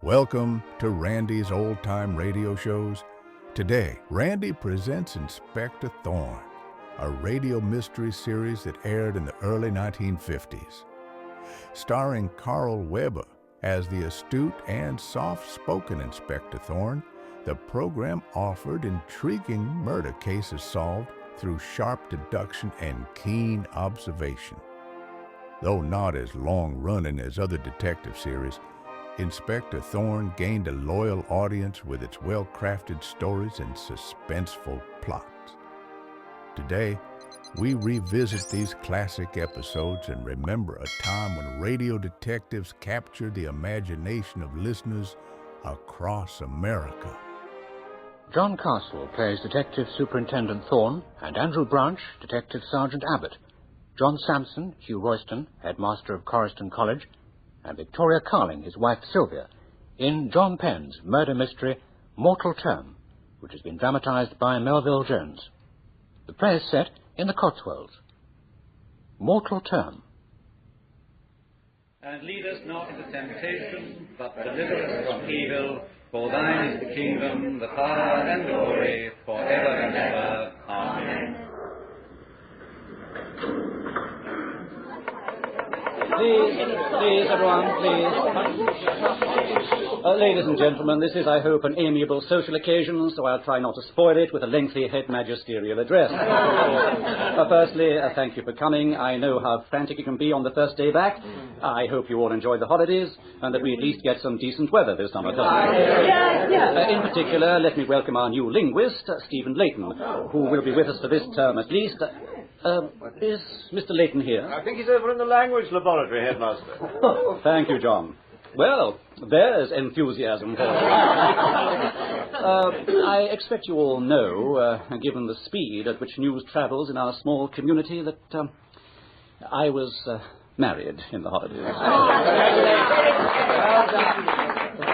Welcome to Randy's Old Time Radio Shows. Today, Randy presents Inspector Thorne, a radio mystery series that aired in the early 1950s. Starring Carl Weber as the astute and soft-spoken Inspector Thorne, the program offered intriguing murder cases solved through sharp deduction and keen observation. Though not as long-running as other detective series, Inspector Thorne gained a loyal audience with its well-crafted stories and suspenseful plots. Today, we revisit these classic episodes and remember a time when radio detectives captured the imagination of listeners across America. John Castle plays Detective Superintendent Thorne, and Andrew Branch, Detective Sergeant Abbott. John Sampson, Hugh Royston, Headmaster of Corriston College, and Victoria Carling, his wife Sylvia, in John Penn's murder mystery, Mortal Term, which has been dramatized by Melville Jones. The play is set in the Cotswolds. Mortal Term. And lead us not into temptation, but deliver us from evil, for thine is the kingdom, the power, and the glory, forever and ever. Amen. Please, everyone, please. Ladies and gentlemen, this is, I hope, an amiable social occasion, so I'll try not to spoil it with a lengthy head magisterial address. Firstly, thank you for coming. I know how frantic you can be on the first day back. I hope you all enjoy the holidays, and that we at least get some decent weather this summer term. In particular, let me welcome our new linguist, Stephen Layton, who will be with us for this term at least. Is Mr. Layton here? I think he's over in the language laboratory, Headmaster. Oh, thank you, John. Well, there's enthusiasm for you. I expect you all know, given the speed at which news travels in our small community, that I was married in the holidays.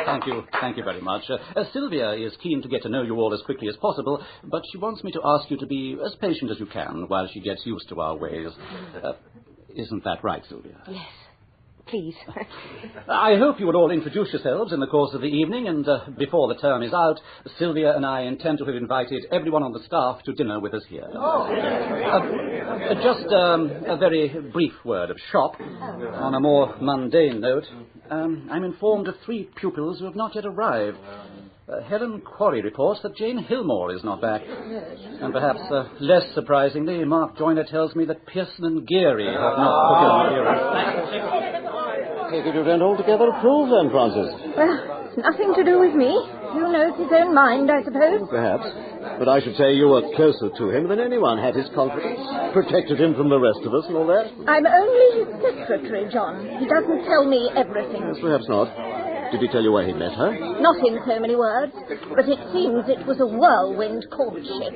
Thank you very much. Sylvia is keen to get to know you all as quickly as possible, but she wants me to ask you to be as patient as you can while she gets used to our ways. Isn't that right, Sylvia? Yes. Please. I hope you will all introduce yourselves in the course of the evening, and before the term is out, Sylvia and I intend to have invited everyone on the staff to dinner with us here. Just a very brief word of shop. On a more mundane note, I'm informed of 3 pupils who have not yet arrived. Helen Quarry reports that Jane Hillmore is not back. And perhaps less surprisingly, Mark Joyner tells me that Pearson and Geary have not put in an appearance. Take it you don't altogether approve then, Francis. Well, it's nothing to do with me. Hugh knows his own mind, I suppose. Perhaps. But I should say you were closer to him than anyone, had his confidence, protected him from the rest of us and all that. I'm only his secretary, John. He doesn't tell me everything. Yes, perhaps not. Did he tell you where he met her? Not in so many words, but it seems it was a whirlwind courtship.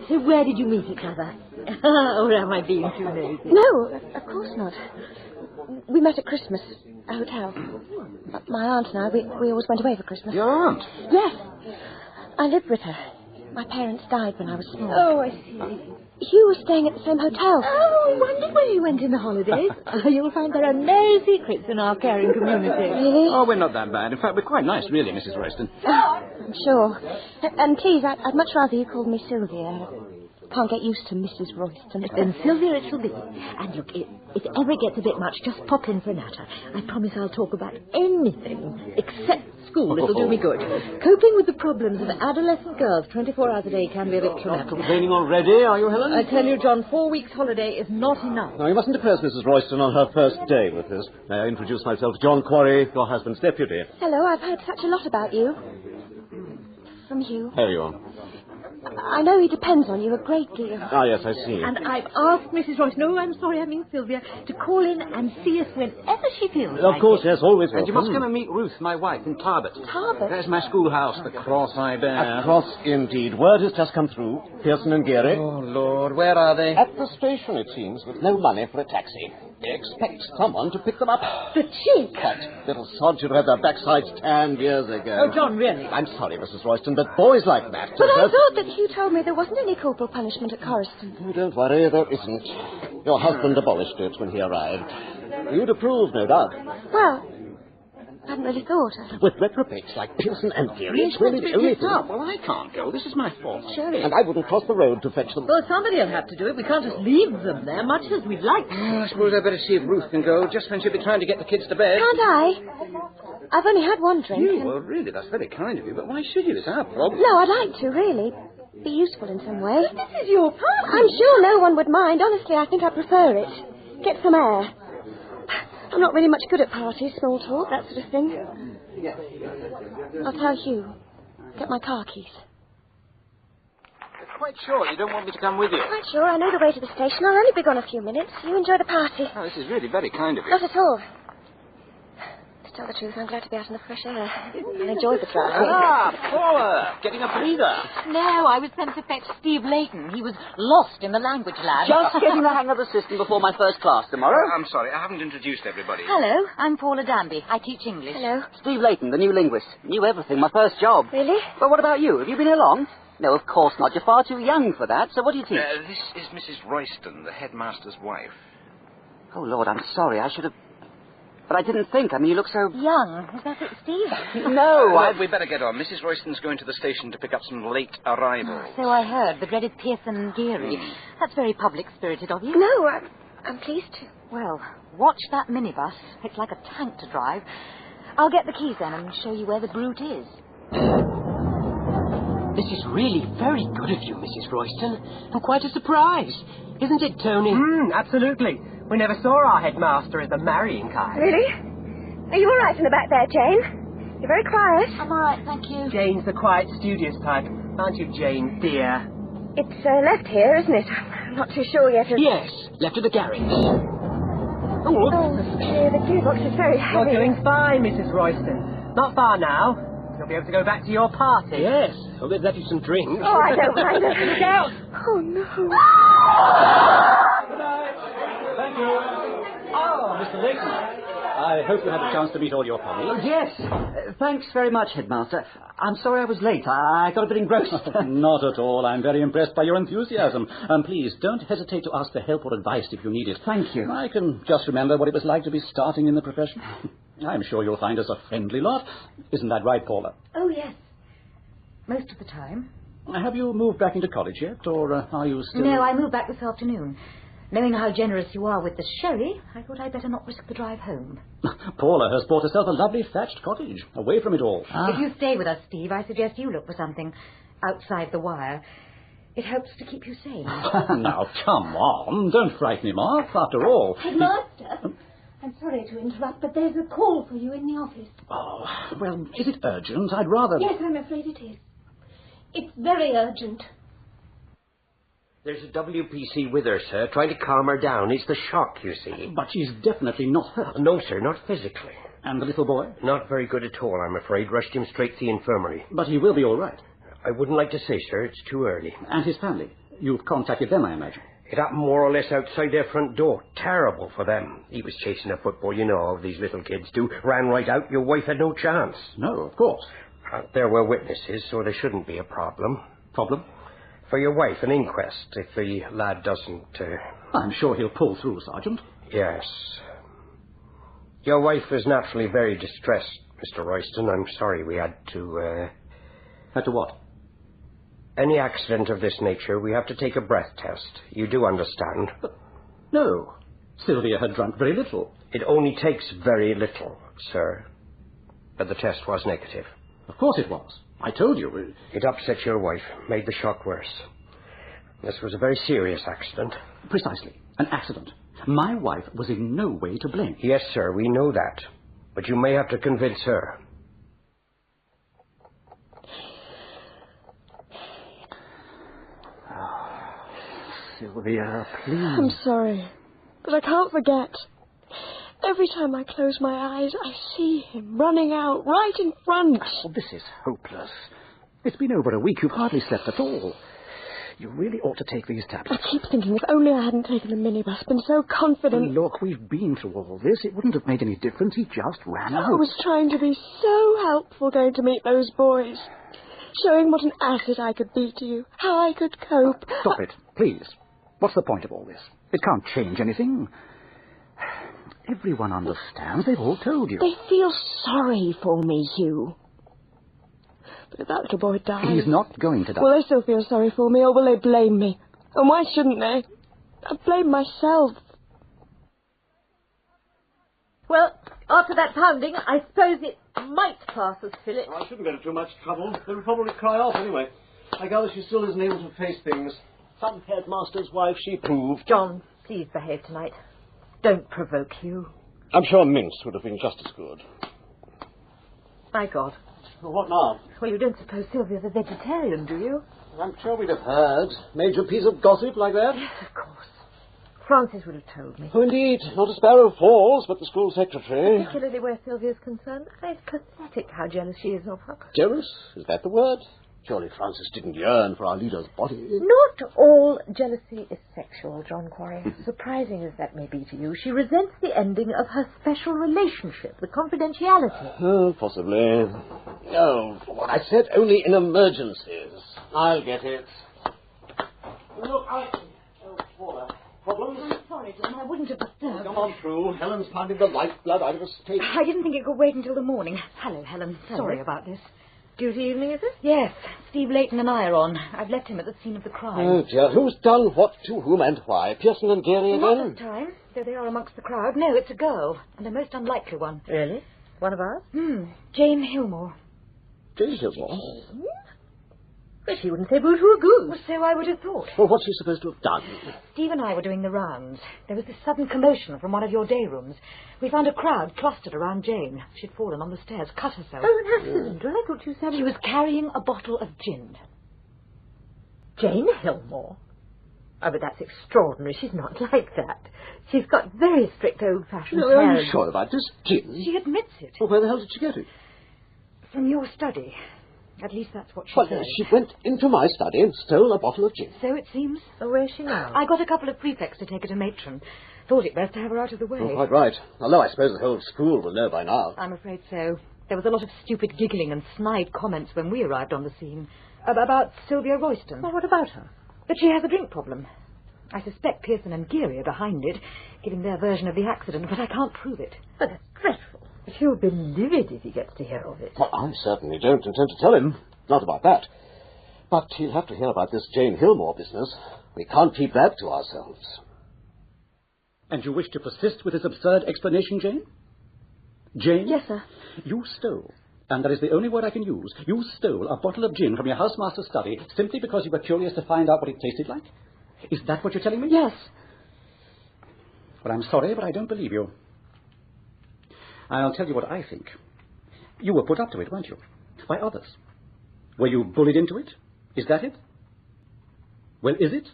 So where did you meet each other? Or am I being too nosy? No, of course not. We met at Christmas, a hotel. My aunt and I, we always went away for Christmas. Your aunt? Yes. I lived with her. My parents died when I was small. Oh, I see. Hugh was staying at the same hotel. Oh, I wondered where you went in the holidays. You'll find there are no secrets in our caring community. Really? Oh, we're not that bad. In fact, we're quite nice, really, Mrs. Royston. I'm sure. And please, I'd much rather you called me Sylvia. Can't get used to Mrs. Royston. Then Sylvia it shall be. And look, if ever it gets a bit much, just pop in for a natter. I promise I'll talk about anything except school. It'll do me good. Coping with the problems of adolescent girls 24 hours a day can be a bit traumatic. Complaining already, are you, Helen? I tell you, John, 4 weeks holiday is not enough. No, you mustn't depress Mrs. Royston on her first day with us. May I introduce myself, John Quarry, your husband's deputy. Hello, I've heard such a lot about you. From Hugh. Here you are. I know he depends on you a great deal. Ah, yes, I see. And I've asked Mrs. Royce, no, I'm sorry, I mean Sylvia, to call in and see us whenever she feels Of course, yes, always welcome. And you must come and meet Ruth, my wife, in Tarbert. Tarbert? There's my schoolhouse, the cross I bear. A cross, indeed. Word has just come through. Pearson and Geary. Oh, Lord, where are they? At the station, it seems, with no money for a taxi. They expect someone to pick them up. The cheek! That little sod should have had their backsides tanned years ago. Oh, John, really? I'm sorry, Mrs. Royston, but boys like that... But I thought that Hugh told me there wasn't any corporal punishment at Corriston. Oh, don't worry, there isn't. Your husband abolished it when he arrived. You'd approve, no doubt. Well, I hadn't really thought. With reprobates like Pearson and Geary, it's really the only thing. Well, I can't go. This is my fault. Sherry. And I wouldn't cross the road to fetch them. Well, somebody will have to do it. We can't just leave them there, much as we'd like to. I suppose I'd better see if Ruth can go, just when she'll be trying to get the kids to bed. Can't I? I've only had one drink. You? Well, really, that's very kind of you, but why should you? It's our problem. No, I'd like to, really. Be useful in some way. This is your party. I'm sure no one would mind. Honestly, I think I prefer it. Get some air. I'm not really much good at parties, small talk, that sort of thing. I'll tell Hugh. Get my car keys. Quite sure you don't want me to come with you? Quite sure. I know the way to the station. I'll only be gone a few minutes. You enjoy the party. Oh, this is really very kind of you. Not at all. To tell the truth, I'm glad to be out in the fresh air. I enjoyed the drive. Ah, Paula! Getting a breather. No, I was sent to fetch Steve Layton. He was lost in the language lab. Just getting the hang of the system before my first class tomorrow. I'm sorry, I haven't introduced everybody. Hello, I'm Paula Danby. I teach English. Hello. Steve Layton, the new linguist. Knew everything, my first job. Really? Well, what about you? Have you been here long? No, of course not. You're far too young for that. So what do you teach? This is Mrs. Royston, the headmaster's wife. Oh, Lord, I'm sorry. I should have... But I didn't think. I mean, you look so... Young. Is that it, Steve? No, Well, we better get on. Mrs. Royston's going to the station to pick up some late arrivals. So I heard. The dreaded Pearson Geary. That's very public-spirited of you. No, I'm pleased to. Well, watch that minibus. It's like a tank to drive. I'll get the keys then and show you where the brute is. This is really very good of you, Mrs. Royston. And quite a surprise. Isn't it, Tony? Absolutely. We never saw our headmaster as the marrying kind. Really? Are you all right in the back there, Jane? You're very quiet. I'm all right, thank you. Jane's the quiet, studious type. Aren't you, Jane, dear? It's left here, isn't it? I'm not too sure yet. Yes, left at the garage. Oh, dear, the gearbox is very heavy. You're doing fine, Mrs. Royston. Not far now. You'll be able to go back to your party. Yes. Hope they've left you some drinks. Oh, I don't mind. Look out! Oh, no. Thank you. Oh, Mr. Layton. I hope you had a chance to meet all your colleagues. Yes. Thanks very much, Headmaster. I'm sorry I was late. I got a bit engrossed. Not at all. I'm very impressed by your enthusiasm. Please, don't hesitate to ask for help or advice if you need it. Thank you. I can just remember what it was like to be starting in the profession. I'm sure you'll find us a friendly lot. Isn't that right, Paula? Oh, yes. Most of the time. Have you moved back into college yet, or are you still... No, I moved back this afternoon. Knowing how generous you are with the sherry, I thought I'd better not risk the drive home. Paula has bought herself a lovely thatched cottage, away from it all. If you stay with us, Steve, I suggest you look for something outside the wire. It helps to keep you sane. Now, come on. Don't frighten him off, after all. Headmaster, I'm sorry to interrupt, but there's a call for you in the office. Oh, well, is it urgent? I'd rather... Yes, I'm afraid it is. It's very urgent. There's a WPC with her, sir, trying to calm her down. It's the shock, you see. But she's definitely not hurt. No, sir, not physically. And the little boy? Not very good at all, I'm afraid. Rushed him straight to the infirmary. But he will be all right. I wouldn't like to say, sir. It's too early. And his family? You've contacted them, I imagine. It happened more or less outside their front door. Terrible for them. He was chasing a football, you know how these little kids do. Ran right out. Your wife had no chance. No, of course. There were witnesses, so there shouldn't be a problem. Problem? For your wife, an inquest, if the lad doesn't... I'm sure he'll pull through, Sergeant. Yes. Your wife is naturally very distressed, Mr. Royston. I'm sorry we had to... Had to what? Any accident of this nature, we have to take a breath test. You do understand? But no. Sylvia had drunk very little. It only takes very little, sir. But the test was negative. Of course it was. I told you. It upset your wife, made the shock worse. This was a very serious accident. Precisely. An accident. My wife was in no way to blame. Yes, sir, we know that. But you may have to convince her. Sylvia, please. I'm sorry, but I can't forget. Every time I close my eyes, I see him running out right in front. Oh, this is hopeless. It's been over a week. You've hardly slept at all. You really ought to take these tablets. I keep thinking if only I hadn't taken the minibus, been so confident. Look, we've been through all this. It wouldn't have made any difference. He just ran out. I was trying to be so helpful going to meet those boys. Showing what an asset I could be to you. How I could cope. Stop it, please. What's the point of all this? It can't change anything. Everyone understands. They've all told you. They feel sorry for me, Hugh. But if that little boy dies... He's not going to die. Will they still feel sorry for me, or will they blame me? And why shouldn't they? I blame myself. Well, after that pounding, I suppose it might pass as Philip. I shouldn't get into too much trouble. They'll probably cry off anyway. I gather she still isn't able to face things. Some headmaster's wife she proved. John, please behave tonight. Don't provoke Hugh. I'm sure mince would have been just as good. My God. Well, what now? Well, you don't suppose Sylvia's a vegetarian, do you? I'm sure we'd have heard. Major piece of gossip like that? Yes, of course. Francis would have told me. Oh, indeed. Not a sparrow falls, but the school secretary. Particularly where Sylvia's concerned. It's pathetic how jealous she is of her. Jealous? Is that the word? Surely Francis didn't yearn for our leader's body. Not all jealousy is sexual, John Quarry. Surprising as that may be to you, she resents the ending of her special relationship, the confidentiality. Oh, possibly. Oh, what I said, only in emergencies. I'll get it. Look, problems? I'm sorry, John. I wouldn't have disturbed. Come on through. Helen's pounding the lifeblood out of us. I didn't think it could wait until the morning. Hello, Helen. Sorry about this. Duty evening, is it? Yes. Steve Layton and I are on. I've left him at the scene of the crime. Oh, dear. Who's done what to whom and why? Pearson and Geary again? Not this time, though they are amongst the crowd. No, it's a girl, and a most unlikely one. Really? One of ours? Jane Hillmore. Jane Hillmore? But she wouldn't say boo to a goose. Well, so I would have thought. Well, what's she supposed to have done? Steve and I were doing the rounds. There was this sudden commotion from one of your day rooms. We found a crowd clustered around Jane. She'd fallen on the stairs, cut herself. Oh, an accident. Well, I thought you said... She was carrying a bottle of gin. Jane Hillmore? Oh, but that's extraordinary. She's not like that. She's got very strict old-fashioned No, are hair. you sure about this gin? She admits it. Well, where the hell did she get it? From your study. At least that's what she Well, says. she went into my study and stole a bottle of gin. So it seems. Oh, where's she now? I got a couple of prefects to take her to matron. Thought it best to have her out of the way. Oh, quite right. Although I suppose the whole school will know by now. I'm afraid so. There was a lot of stupid giggling and snide comments when we arrived on the scene. About Sylvia Royston. Well, what about her? But she has a drink problem. I suspect Pearson and Geary are behind it, giving their version of the accident, but I can't prove it. But that's dreadful. He'll be livid if he gets to hear of it. Well, I certainly don't intend to tell him. Not about that. But he'll have to hear about this Jane Hillmore business. We can't keep that to ourselves. And you wish to persist with this absurd explanation, Jane? Jane? Yes, sir. You stole, and that is the only word I can use, you stole a bottle of gin from your housemaster's study simply because you were curious to find out what it tasted like? Is that what you're telling me? Yes. Well, I'm sorry, but I don't believe you. I'll tell you what I think. You were put up to it, weren't you? By others. Were you bullied into it? Is that it? Well, is it?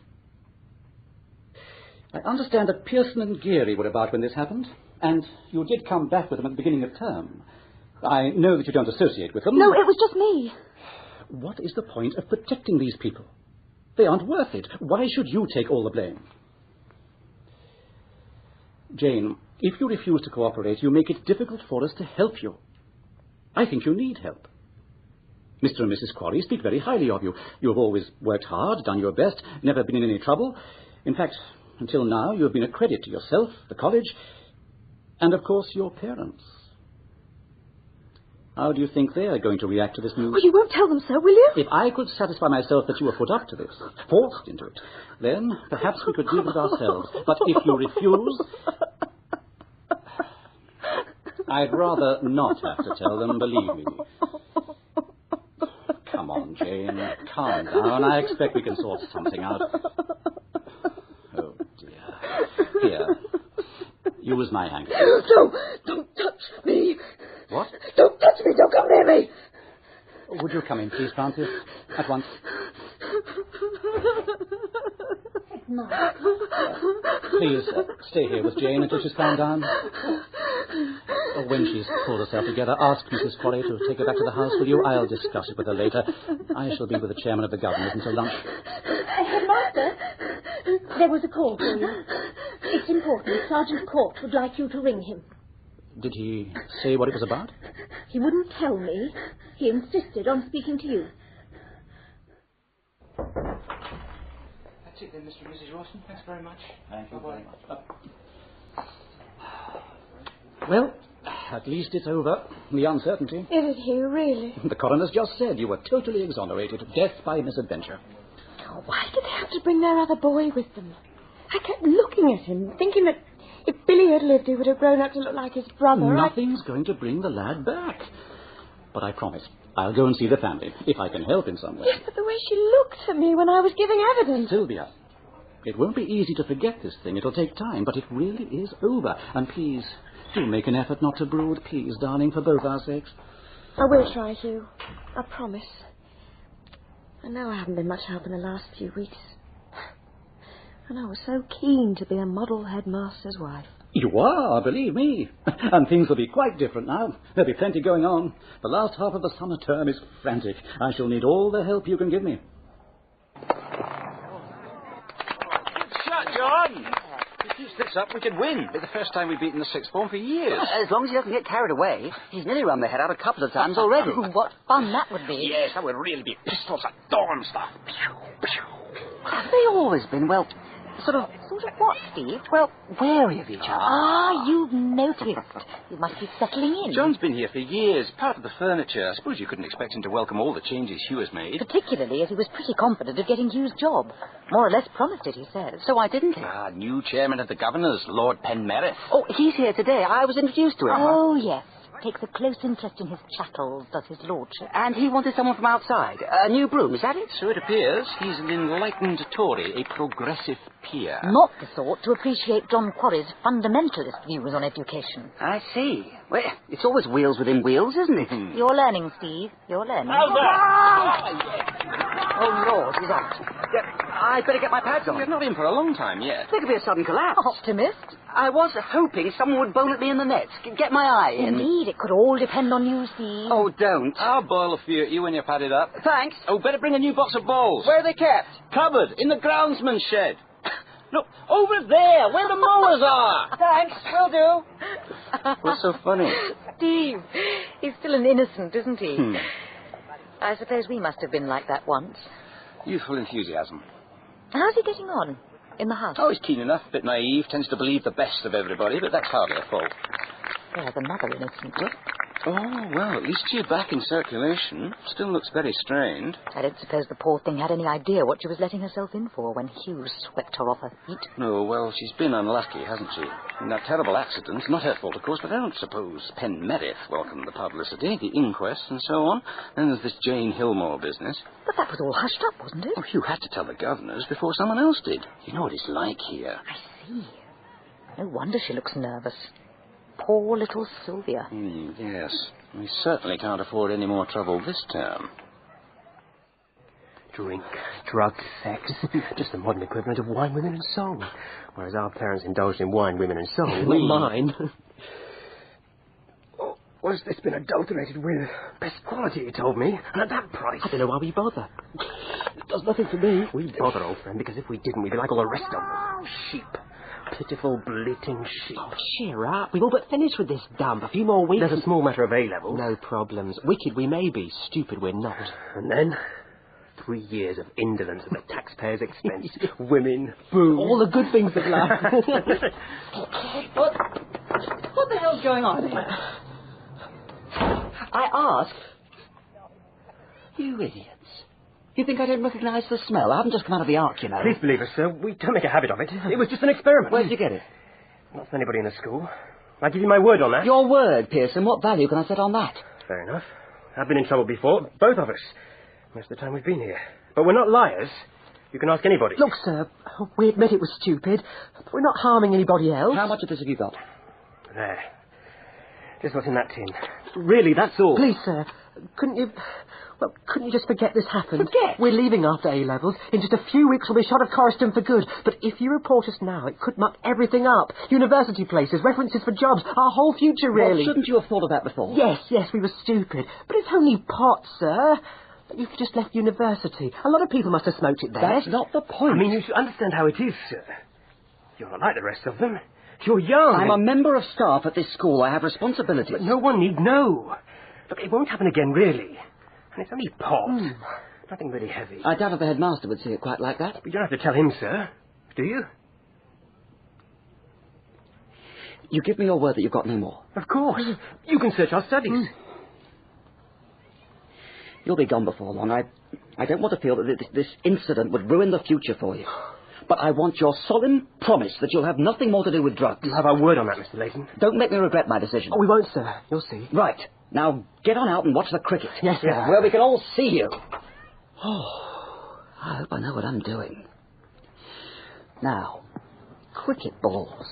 I understand that Pearson and Geary were about when this happened, and you did come back with them at the beginning of term. I know that you don't associate with them. No, it was just me. What is the point of protecting these people? They aren't worth it. Why should you take all the blame? Jane, if you refuse to cooperate, you make it difficult for us to help you. I think you need help. Mr. and Mrs. Quarry speak very highly of you. You have always worked hard, done your best, never been in any trouble. In fact, until now, you have been a credit to yourself, the college, and, of course, your parents. How do you think they are going to react to this news? Well, you won't tell them so, will you? If I could satisfy myself that you were put up to this, forced into it, then perhaps we could deal with ourselves. But if you refuse, I'd rather not have to tell them, believe me. Come on, Jane. Calm down. I expect we can sort something out. Oh, dear. Here. Use my handkerchief. Don't touch me. What? Don't touch me. Don't come near me. Would you come in, please, Francis? At once. Please, stay here with Jane until she's calmed down. When she's pulled herself together, ask Mrs. Quarry to take her back to the house, will you? I'll discuss it with her later. I shall be with the chairman of the governors until lunch. Headmaster, there was a call for you. It's important. Sergeant Court would like you to ring him. Did he say what it was about? He wouldn't tell me. He insisted on speaking to you. That's it then, Mr. and Mrs. Royston. Thanks very much. Thank you very much. Well, at least it's over. The uncertainty. Is it, Hugh, really? The coroner's just said you were totally exonerated. Death by misadventure. Oh, why did they have to bring their other boy with them? I kept looking at him, thinking that if Billy had lived, he would have grown up to look like his brother. Nothing's going to bring the lad back. But I promise, I'll go and see the family, if I can help in some way. Yes, but the way she looked at me when I was giving evidence. Sylvia, it won't be easy to forget this thing. It'll take time, but it really is over. And please, do make an effort not to brood, please, darling, for both our sakes. I will try, Hugh. I promise. I know I haven't been much help in the last few weeks. And I was so keen to be a model headmaster's wife. You are, believe me. And things will be quite different now. There'll be plenty going on. The last half of the summer term is frantic. I shall need all the help you can give me. Shut, John! If he keeps this up, we could win. Be the first time we've beaten the sixth form for years. As long as he doesn't get carried away. He's nearly run their head out a couple of times already. What fun that would be. Yes, that would really be pistols at Thorne stuff. Have they always been, well, sort of what, Steve? Well, wary of each other. Ah, you've noticed. You must be settling in. John's been here for years, part of the furniture. I suppose you couldn't expect him to welcome all the changes Hugh has made. Particularly as he was pretty confident of getting Hugh's job. More or less promised it, he says. So why didn't he? New chairman of the governors, Lord Penmerith. Oh, he's here today. I was introduced to him. Oh, yes. Takes a close interest in his chattels, does his lordship. And he wanted someone from outside. A new broom, is that it? So it appears he's an enlightened Tory, a progressive peer. Not the sort to appreciate John Quarry's fundamentalist views on education. I see. Well, it's always wheels within wheels, isn't it? You're learning, Steve. You're learning. Oh, Lord, he's out. I'd better get my pads on. You're not in for a long time yet. There could be a sudden collapse. Optimist. I was hoping someone would bowl at me in the nets. Get my eye in. Indeed, it could all depend on you, Steve. Oh, don't. I'll boil a few at you when you're padded up. Thanks. Oh, better bring a new box of balls. Where are they kept? Cupboard, in the groundsman's shed. Look, over there, where the mowers are. Thanks, will do. What's so funny? Steve, he's still an innocent, isn't he? I suppose we must have been like that once. Youthful enthusiasm. How's he getting on? In the house? Oh, he's keen enough, a bit naive, tends to believe the best of everybody, but that's hardly a fault. There's another innocent. What? Oh, well, at least she's back in circulation. Still looks very strained. I don't suppose the poor thing had any idea what she was letting herself in for when Hugh swept her off her feet. No, well, she's been unlucky, hasn't she? In that terrible accident, not her fault, of course, but I don't suppose Penmerith welcomed the publicity, the inquest, and so on. Then there's this Jane Hillmore business. But that was all hushed up, wasn't it? Oh, Hugh had to tell the governors before someone else did. You know what it's like here. I see. No wonder she looks nervous. Poor little Sylvia. Yes. We certainly can't afford any more trouble this term. Drink, drugs, sex. Just the modern equivalent of wine, women, and song. Whereas our parents indulged in wine, women, and song. Not mine. Oh, what's this been adulterated with? Best quality, you told me. And at that price. I don't know why we bother. It does nothing for me. We bother, old friend, because if we didn't, we'd be like all the rest of them. Sheep. Pitiful, bleating sheep. Oh, cheer up. We've all but finished with this dump. A few more weeks. There's a small matter of A-level. No problems. Wicked we may be. Stupid we're not. And then 3 years of indolence at the taxpayer's expense. Women, booze. All the good things of life. What the hell's going on here? I asked. You idiots. You think I don't recognise the smell? I haven't just come out of the ark, you know. Please believe us, sir. We don't make a habit of it. It was just an experiment. Where'd you get it? Not from anybody in the school. I give you my word on that. Your word, Pearson. What value can I set on that? Fair enough. I've been in trouble before. Both of us. Most of the time we've been here. But we're not liars. You can ask anybody. Look, sir, we admit it was stupid, but we're not harming anybody else. How much of this have you got? There. Just what's in that tin. Really, that's all. Please, sir, couldn't you just forget this happened? Forget? We're leaving after A-levels. In just a few weeks we'll be shot of Coriston for good. But if you report us now, it could muck everything up. University places, references for jobs, our whole future, really. Well, shouldn't you have thought of that before? Yes, we were stupid. But it's only pot, sir. You've just left university. A lot of people must have smoked it there. That's not the point. I mean, you should understand how it is, sir. You're not like the rest of them. You're young. I'm a member of staff at this school. I have responsibilities. But no one need know. Look, it won't happen again, really. And it's only pot. Nothing really heavy. I doubt if the headmaster would see it quite like that. But you don't have to tell him, sir. Do you? You give me your word that you've got no more. Of course. You can search our studies. You'll be gone before long. I don't want to feel that this incident would ruin the future for you. But I want your solemn promise that you'll have nothing more to do with drugs. You have our word on that, Mr. Layton. Don't make me regret my decision. Oh, we won't, sir. You'll see. Right. Now, get on out and watch the cricket. Yes, sir. Where we can all see you. Oh, I hope I know what I'm doing. Now, cricket balls.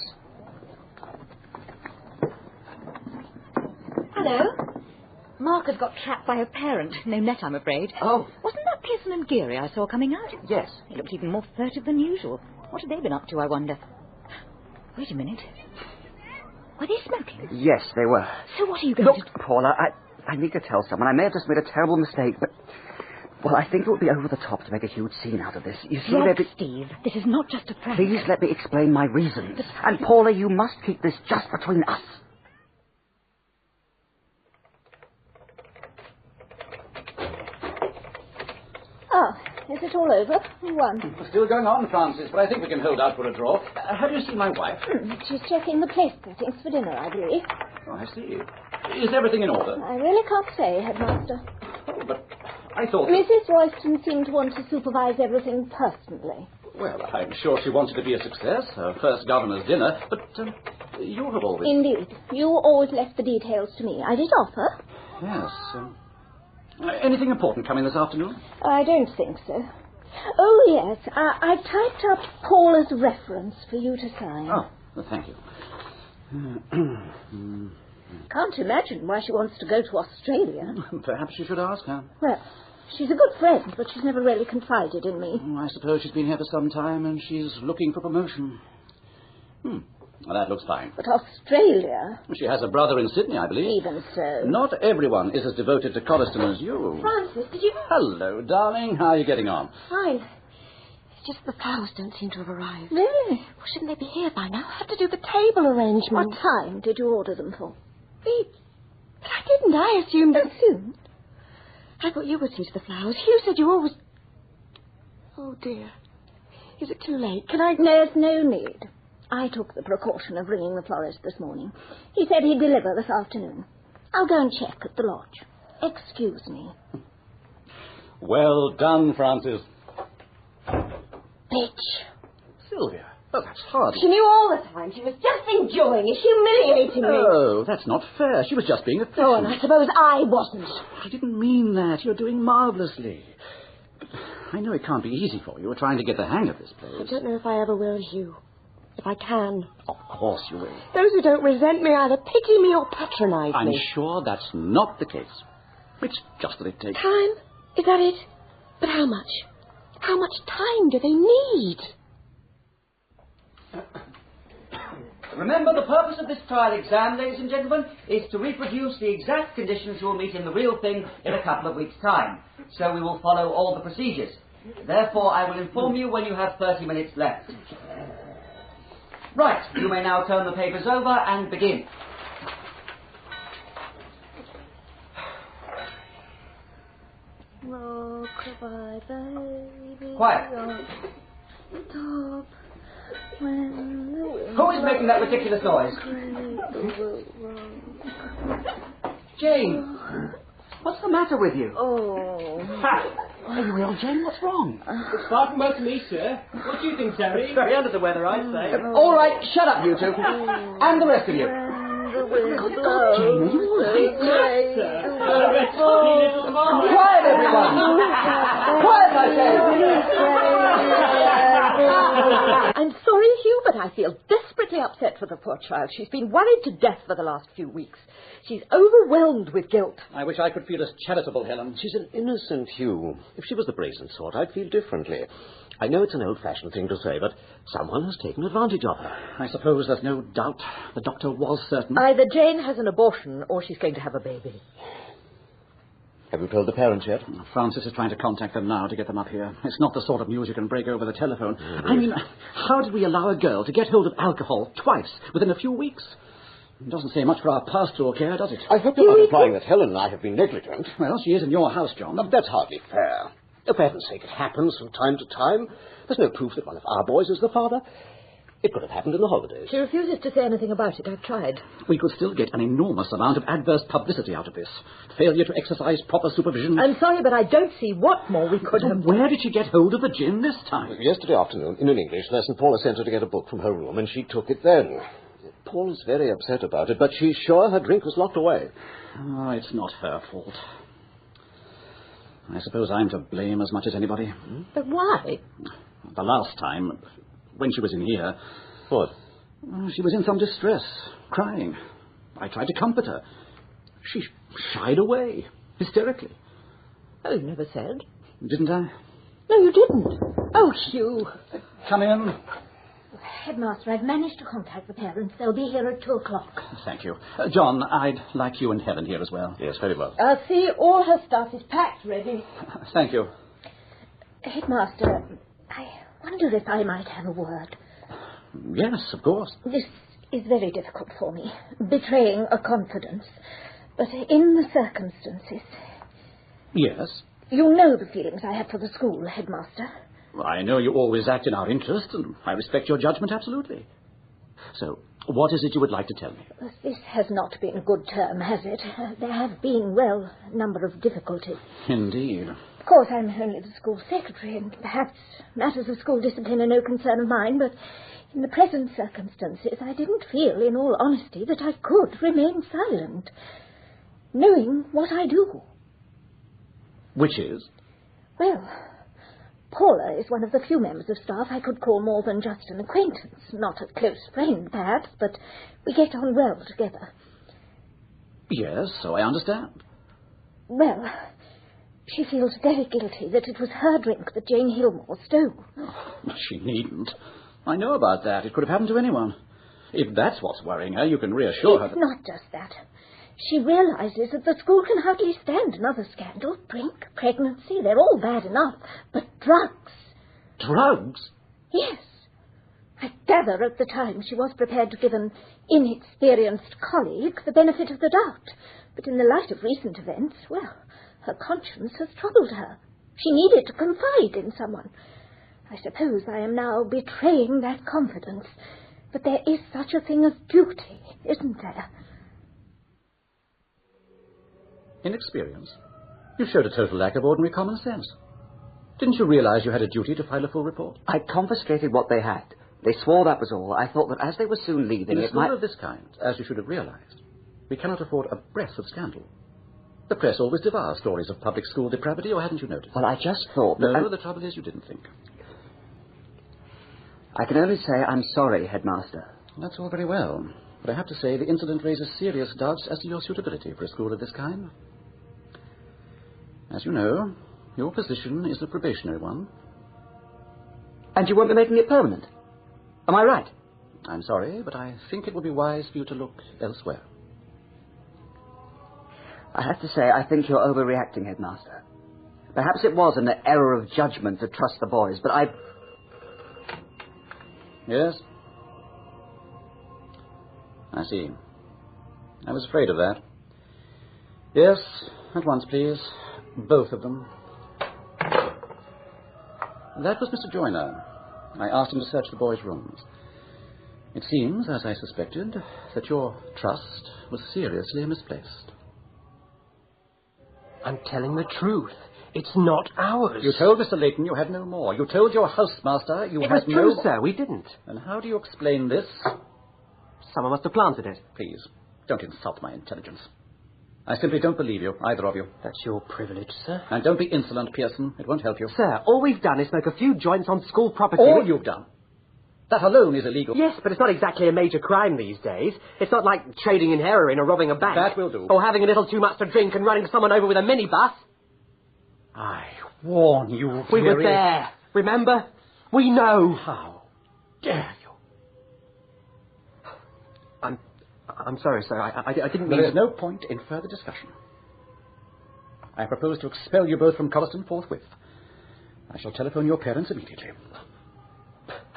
Hello. Mark has got trapped by a parent. No net, I'm afraid. Oh. Wasn't that Pearson and Geary I saw coming out? Yes. They looked even more furtive than usual. What had they been up to, I wonder? Wait a minute. Were they smoking? Yes, they were. So what are you going to do? Paula, I need to tell someone. I may have just made a terrible mistake, but... Well, I think it would be over the top to make a huge scene out of this. You see, Look, Steve, this is not just a prank. Please let me explain my reasons. And, Paula, you must keep this just between us. Oh, is it all over? Who won? Still going on, Francis, but I think we can hold out for a draw. Have you seen my wife? She's checking the place settings for dinner, I believe. Oh, I see. Is everything in order? I really can't say, Headmaster. Oh, but I thought... Mrs. Royston seemed to want to supervise everything personally. Well, I'm sure she wanted to be a success, her first governor's dinner, but you have always... Indeed. You always left the details to me. I did offer. Yes. Anything important coming this afternoon? I don't think so. Oh, yes. I typed up Paula's reference for you to sign. Oh, well, thank you. Can't imagine why she wants to go to Australia. Perhaps you should ask her. Well, she's a good friend, but she's never really confided in me. I suppose she's been here for some time and she's looking for promotion. Well, that looks fine. But Australia... She has a brother in Sydney, I believe. Even so. Not everyone is as devoted to Coriston as you. Francis, did you... Hello, darling. How are you getting on? Fine. It's just the flowers don't seem to have arrived. Really? Well, shouldn't they be here by now? I had to do the table arrangement. What time did you order them for? But I didn't. I assumed... Assumed? I thought you would see to the flowers. You said you always... Oh, dear. Is it too late? Can I... There's no need. I took the precaution of ringing the florist this morning. He said he'd deliver this afternoon. I'll go and check at the lodge. Excuse me. Well done, Francis. Bitch. Sylvia. Oh, that's hard. She knew all the time. She was just enjoying it, humiliating me. Oh, that's not fair. She was just being efficient. Oh, and I suppose I wasn't. I didn't mean that. You're doing marvellously. But I know it can't be easy for you. We're trying to get the hang of this place. I don't know if I ever will, Hugh. If I can. Of course you will. Those who don't resent me either pity me or patronize I'm me. sure that's not the case. It's just that it takes... Time? Is that it? But how much? How much time do they need? Remember, the purpose of this trial exam, ladies and gentlemen, is to reproduce the exact conditions you will meet in the real thing in a couple of weeks' time. So we will follow all the procedures. Therefore, I will inform you when you have 30 minutes left. Right, you may now turn the papers over and begin. Rock-a-bye, baby. Quiet. Stop when the wind Who is making that ridiculous noise? Jane, what's the matter with you? Oh. Are you ill, Jane? What's wrong? It's far from well to me, sir. What do you think, Terry? Very under the weather, I'd say. All right, shut up, you two. And the rest of you. The wind Jane, are you all right? blows. Quiet, everyone! Quiet, I say! I'm sorry, Hugh, but I feel desperately upset for the poor child. She's been worried to death for the last few weeks. She's overwhelmed with guilt. I wish I could feel as charitable, Helen. She's an innocent Hugh. If she was the brazen sort, I'd feel differently. I know it's an old-fashioned thing to say, but someone has taken advantage of her. I suppose there's no doubt the doctor was certain. Either Jane has an abortion or she's going to have a baby. Have you told the parents yet? Francis is trying to contact them now to get them up here. It's not the sort of news you can break over the telephone. I mean, how did we allow a girl to get hold of alcohol twice within a few weeks? It doesn't say much for our pastoral care, does it? I hope you're not implying that Helen and I have been negligent. Well, she is in your house, John. That's hardly fair. For heaven's sake, it happens from time to time. There's no proof that one of our boys is the father. It could have happened in the holidays. She refuses to say anything about it. I've tried. We could still get an enormous amount of adverse publicity out of this. Failure to exercise proper supervision. I'm sorry, but I don't see what more we could have... Where did she get hold of the gin this time? Yesterday afternoon, in an English lesson, Paula sent her to get a book from her room, and she took it then. Paula's very upset about it, but she's sure her drink was locked away. Oh, it's not her fault. I suppose I'm to blame as much as anybody. But why? The last time, when she was in here... What? She was in some distress, crying. I tried to comfort her. She shied away, hysterically. Oh, you never said. Didn't I? No, you didn't. Oh, Hugh. Come in. Headmaster, I've managed to contact the parents. They'll be here at 2:00. Thank you. John, I'd like you and Helen here as well. Yes, very well. See, all her stuff is packed ready. Thank you. Headmaster, I wonder if I might have a word. Yes, of course. This is very difficult for me, betraying a confidence. But in the circumstances... Yes? You know the feelings I have for the school, Headmaster. I know you always act in our interest, and I respect your judgment absolutely. So, what is it you would like to tell me? This has not been a good term, has it? There have been, well, a number of difficulties. Indeed. Of course, I'm only the school secretary, and perhaps matters of school discipline are no concern of mine, but in the present circumstances, I didn't feel, in all honesty, that I could remain silent, knowing what I do. Which is? Well, Paula is one of the few members of staff I could call more than just an acquaintance. Not a close friend, perhaps, but we get on well together. Yes, so I understand. Well, she feels very guilty that it was her drink that Jane Hillmore stole. Oh, she needn't. I know about that. It could have happened to anyone. If that's what's worrying her, you can reassure her It's not just that. She realizes that the school can hardly stand another scandal. Drink, pregnancy, they're all bad enough. But drugs. Drugs? Yes. I gather at the time she was prepared to give an inexperienced colleague the benefit of the doubt. But in the light of recent events, well, her conscience has troubled her. She needed to confide in someone. I suppose I am now betraying that confidence. But there is such a thing as duty, isn't there? Inexperience? You showed a total lack of ordinary common sense. Didn't you realize you had a duty to file a full report? I confiscated what they had. They swore that was all. I thought that as they were soon leaving, In a it school might... of this kind, as you should have realized, we cannot afford a breath of scandal. The press always devours stories of public school depravity, or hadn't you noticed? Well, I just thought that... No, the trouble is you didn't think. I can only say I'm sorry, Headmaster. That's all very well. But I have to say the incident raises serious doubts as to your suitability for a school of this kind. As you know, your position is a probationary one. And you won't be making it permanent? Am I right? I'm sorry, but I think it would be wise for you to look elsewhere. I have to say, I think you're overreacting, Headmaster. Perhaps it was an error of judgment to trust the boys, but I... Yes? I see. I was afraid of that. Yes, at once, please. Both of them. That was Mr. Joyner. I asked him to search the boys' rooms. It seems, as I suspected, that your trust was seriously misplaced. I'm telling the truth. It's not ours. You told Mr. Layton you had no more. You told your housemaster you had no... It was true, sir. We didn't. And how do you explain this? Someone must have planted it. Please, don't insult my intelligence. I simply don't believe you, either of you. That's your privilege, sir. And don't be insolent, Pearson. It won't help you. Sir, all we've done is smoke a few joints on school property. All you've done. That alone is illegal. Yes, but it's not exactly a major crime these days. It's not like trading in heroin or robbing a bank. That will do. Or having a little too much to drink and running someone over with a minibus. I warn you, We were there. Remember? We know. How dare you? I'm sorry, sir. I didn't mean... There is no point in further discussion. I propose to expel you both from Colliston forthwith. I shall telephone your parents immediately.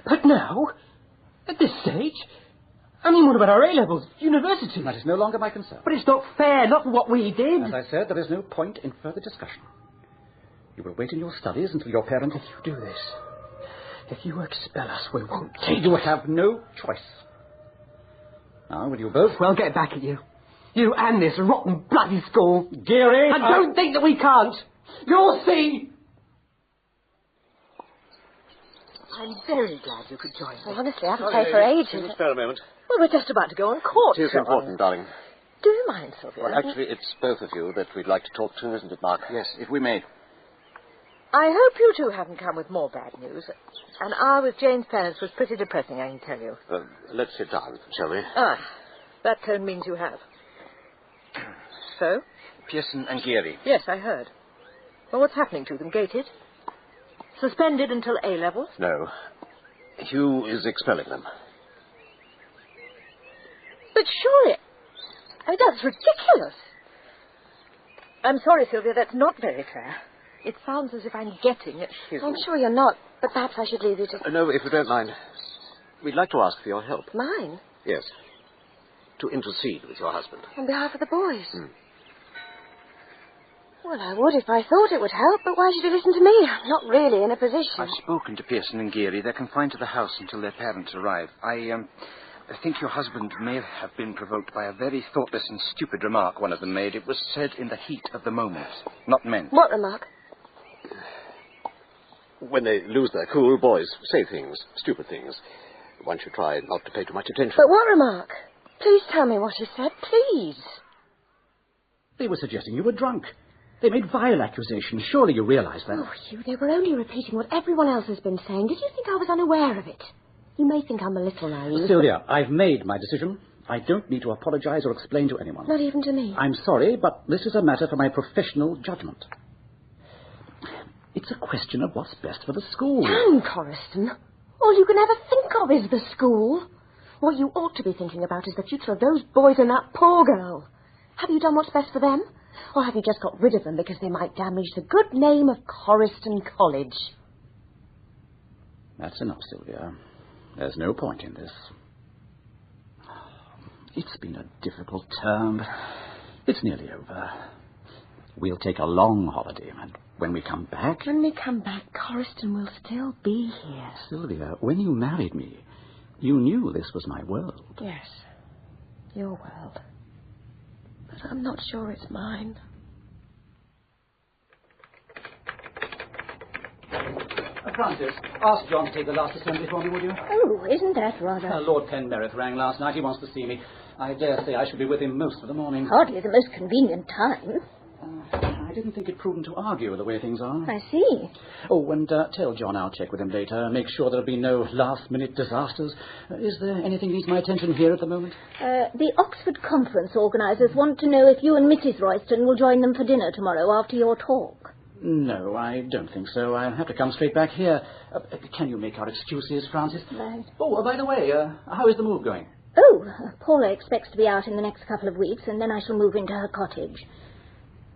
But now? At this stage? I mean, what about our A-levels? University? That is no longer my concern. But it's not fair, not for what we did. As I said, there is no point in further discussion. You will wait in your studies until your parents... If you do this, if you expel us, we won't... You have no choice. Now, will you both? We'll get back at you. You and this rotten bloody school. Geary! And don't think that we can't. You'll see! I'm very glad you could join me. Well, honestly, I haven't played for ages. Can you spare a moment? Well, we're just about to go on court. It is important, darling. Do you mind, Sylvia? Well, actually, it's both of you that we'd like to talk to, isn't it, Mark? Yes, if we may. I hope you two haven't come with more bad news. An hour with Jane's parents was pretty depressing, I can tell you. Let's sit down, shall we? Ah, that tone means you have. So? Pearson and Geary. Yes, I heard. Well, what's happening to them? Gated? Suspended until A-levels? No. Hugh is expelling them. But surely... I mean, that's ridiculous. I'm sorry, Sylvia, that's not very fair. It sounds as if I'm getting at Hugh. I'm sure you're not, but perhaps I should leave you to... No, if you don't mind. We'd like to ask for your help. Mine? Yes. To intercede with your husband. On behalf of the boys? Well, I would if I thought it would help, but why should you listen to me? I'm not really in a position. I've spoken to Pearson and Geary. They're confined to the house until their parents arrive. I think your husband may have been provoked by a very thoughtless and stupid remark one of them made. It was said in the heat of the moment, not meant. What remark? When they lose their cool, boys say things, stupid things. One should try not to pay too much attention. But what remark? Please tell me what he said, please. They were suggesting you were drunk. They made vile accusations. Surely you realise that. Oh, Hugh, they were only repeating what everyone else has been saying. Did you think I was unaware of it? You may think I'm a little naive. Sylvia, I've made my decision. I don't need to apologise or explain to anyone. Not even to me. I'm sorry, but this is a matter for my professional judgment. It's a question of what's best for the school. Damn, Coriston. All you can ever think of is the school. What you ought to be thinking about is the future of those boys and that poor girl. Have you done what's best for them? Or have you just got rid of them because they might damage the good name of Coriston College? That's enough, Sylvia. There's no point in this. It's been a difficult term. It's nearly over. We'll take a long holiday, and when we come back... When we come back, Coriston will still be here. Sylvia, when you married me, you knew this was my world. Yes, your world. But I'm not sure it's mine. Francis, ask John to take the last assembly for me, would you? Oh, isn't that rather... Lord Penmerith rang last night. He wants to see me. I dare say I shall be with him most of the morning. Hardly the most convenient time. I didn't think it prudent to argue the way things are. I see. Oh, and tell John I'll check with him later. Make sure there'll be no last-minute disasters. Is there anything needs my attention here at the moment? The Oxford Conference organisers want to know if you and Mrs. Royston will join them for dinner tomorrow after your talk. No, I don't think so. I'll have to come straight back here. Can you make our excuses, Francis? Right. Oh, by the way, how is the move going? Oh, Paula expects to be out in the next couple of weeks, and then I shall move into her cottage.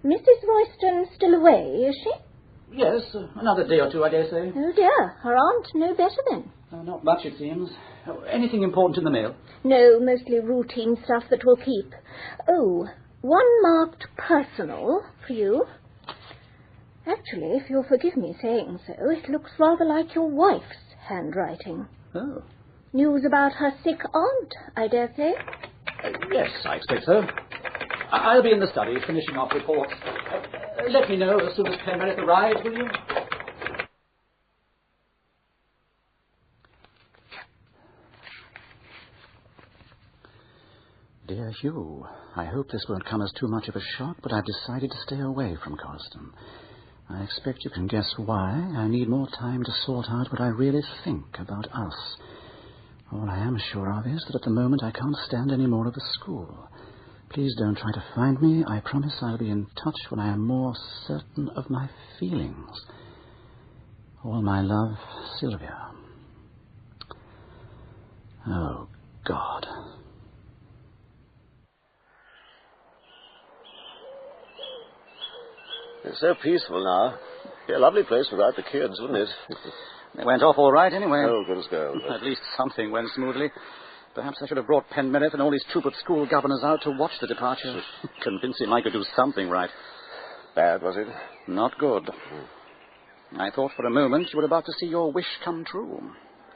Mrs. Royston still away, is she? Yes, another day or two, I dare say. Oh, dear. Her aunt no better then. Not much, it seems. Anything important in the mail? No, mostly routine stuff that will keep. Oh, one marked personal for you. Actually, if you'll forgive me saying so, it looks rather like your wife's handwriting. Oh. News about her sick aunt, I dare say. Yes, I expect so. I'll be in the study, finishing off reports. Let me know as soon as Penmerith arrives, will you? Dear Hugh, I hope this won't come as too much of a shock, but I've decided to stay away from Coriston. I expect you can guess why. I need more time to sort out what I really think about us. All I am sure of is that at the moment I can't stand any more of the school. Please don't try to find me. I promise I'll be in touch when I am more certain of my feelings. All my love, Sylvia. Oh, God. It's so peaceful now. Be a lovely place without the kids, wouldn't it? They went off all right anyway. Oh, good as gold. At least something went smoothly. Perhaps I should have brought Penmerith and all his troop of school governors out to watch the departure. Convince him I could do something right. Bad, was it? Not good. I thought for a moment you were about to see your wish come true.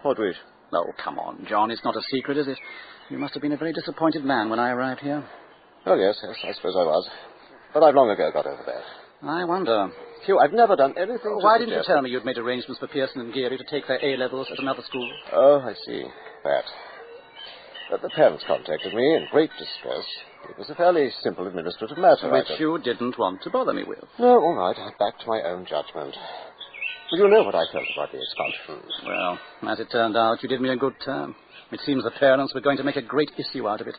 What wish? Oh, come on, John. It's not a secret, is it? You must have been a very disappointed man when I arrived here. Oh, yes, I suppose I was. But I've long ago got over that. I wonder. Hugh, I've never done anything Why didn't you tell me you'd made arrangements for Pearson and Geary to take their A-levels at another school? Oh, I see. That. But the parents contacted me in great distress. It was a fairly simple administrative matter. Which you didn't want to bother me with. No, all right. I backed my own judgment. Well, you know what I felt about the expulsion. Well, as it turned out, you did me a good turn. It seems the parents were going to make a great issue out of it.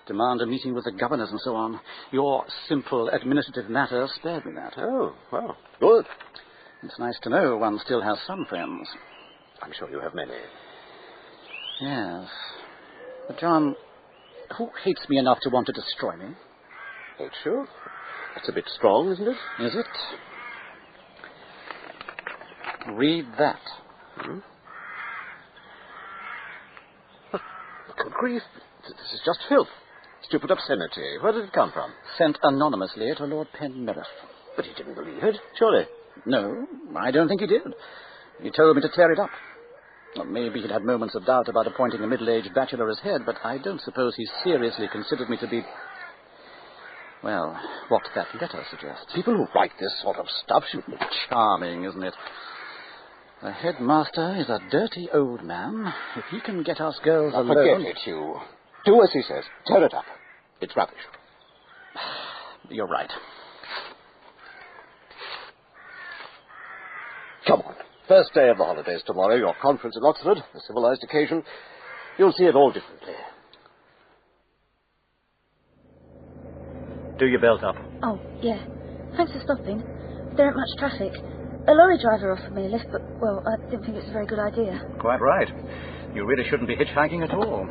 Demand a meeting with the governors and so on. Your simple administrative matter spared me that. Oh, well, good. It's nice to know one still has some friends. I'm sure you have many. Yes. But, John, who hates me enough to want to destroy me? Hate you? That's a bit strong, isn't it? Is it? Read that. Good grief. This is just filth. Stupid obscenity. Where did it come from? Sent anonymously to Lord Penmerith. But he didn't believe it, surely. No, I don't think he did. He told me to tear it up. Well, maybe he'd had moments of doubt about appointing a middle-aged bachelor as head, but I don't suppose he seriously considered me to be... Well, what that letter suggests. People who write this sort of stuff should be... Charming, isn't it? The headmaster is a dirty old man. If he can get us girls alone... Forget it, Hugh. Do as he says. Tear it up. It's rubbish. You're right. Come on. First day of the holidays tomorrow, your conference in Oxford, a civilized occasion. You'll see it all differently. Do your belt up. Oh, yeah. Thanks for stopping. There ain't much traffic. A lorry driver offered me a lift, but, well, I didn't think it was a very good idea. Quite right. You really shouldn't be hitchhiking at all.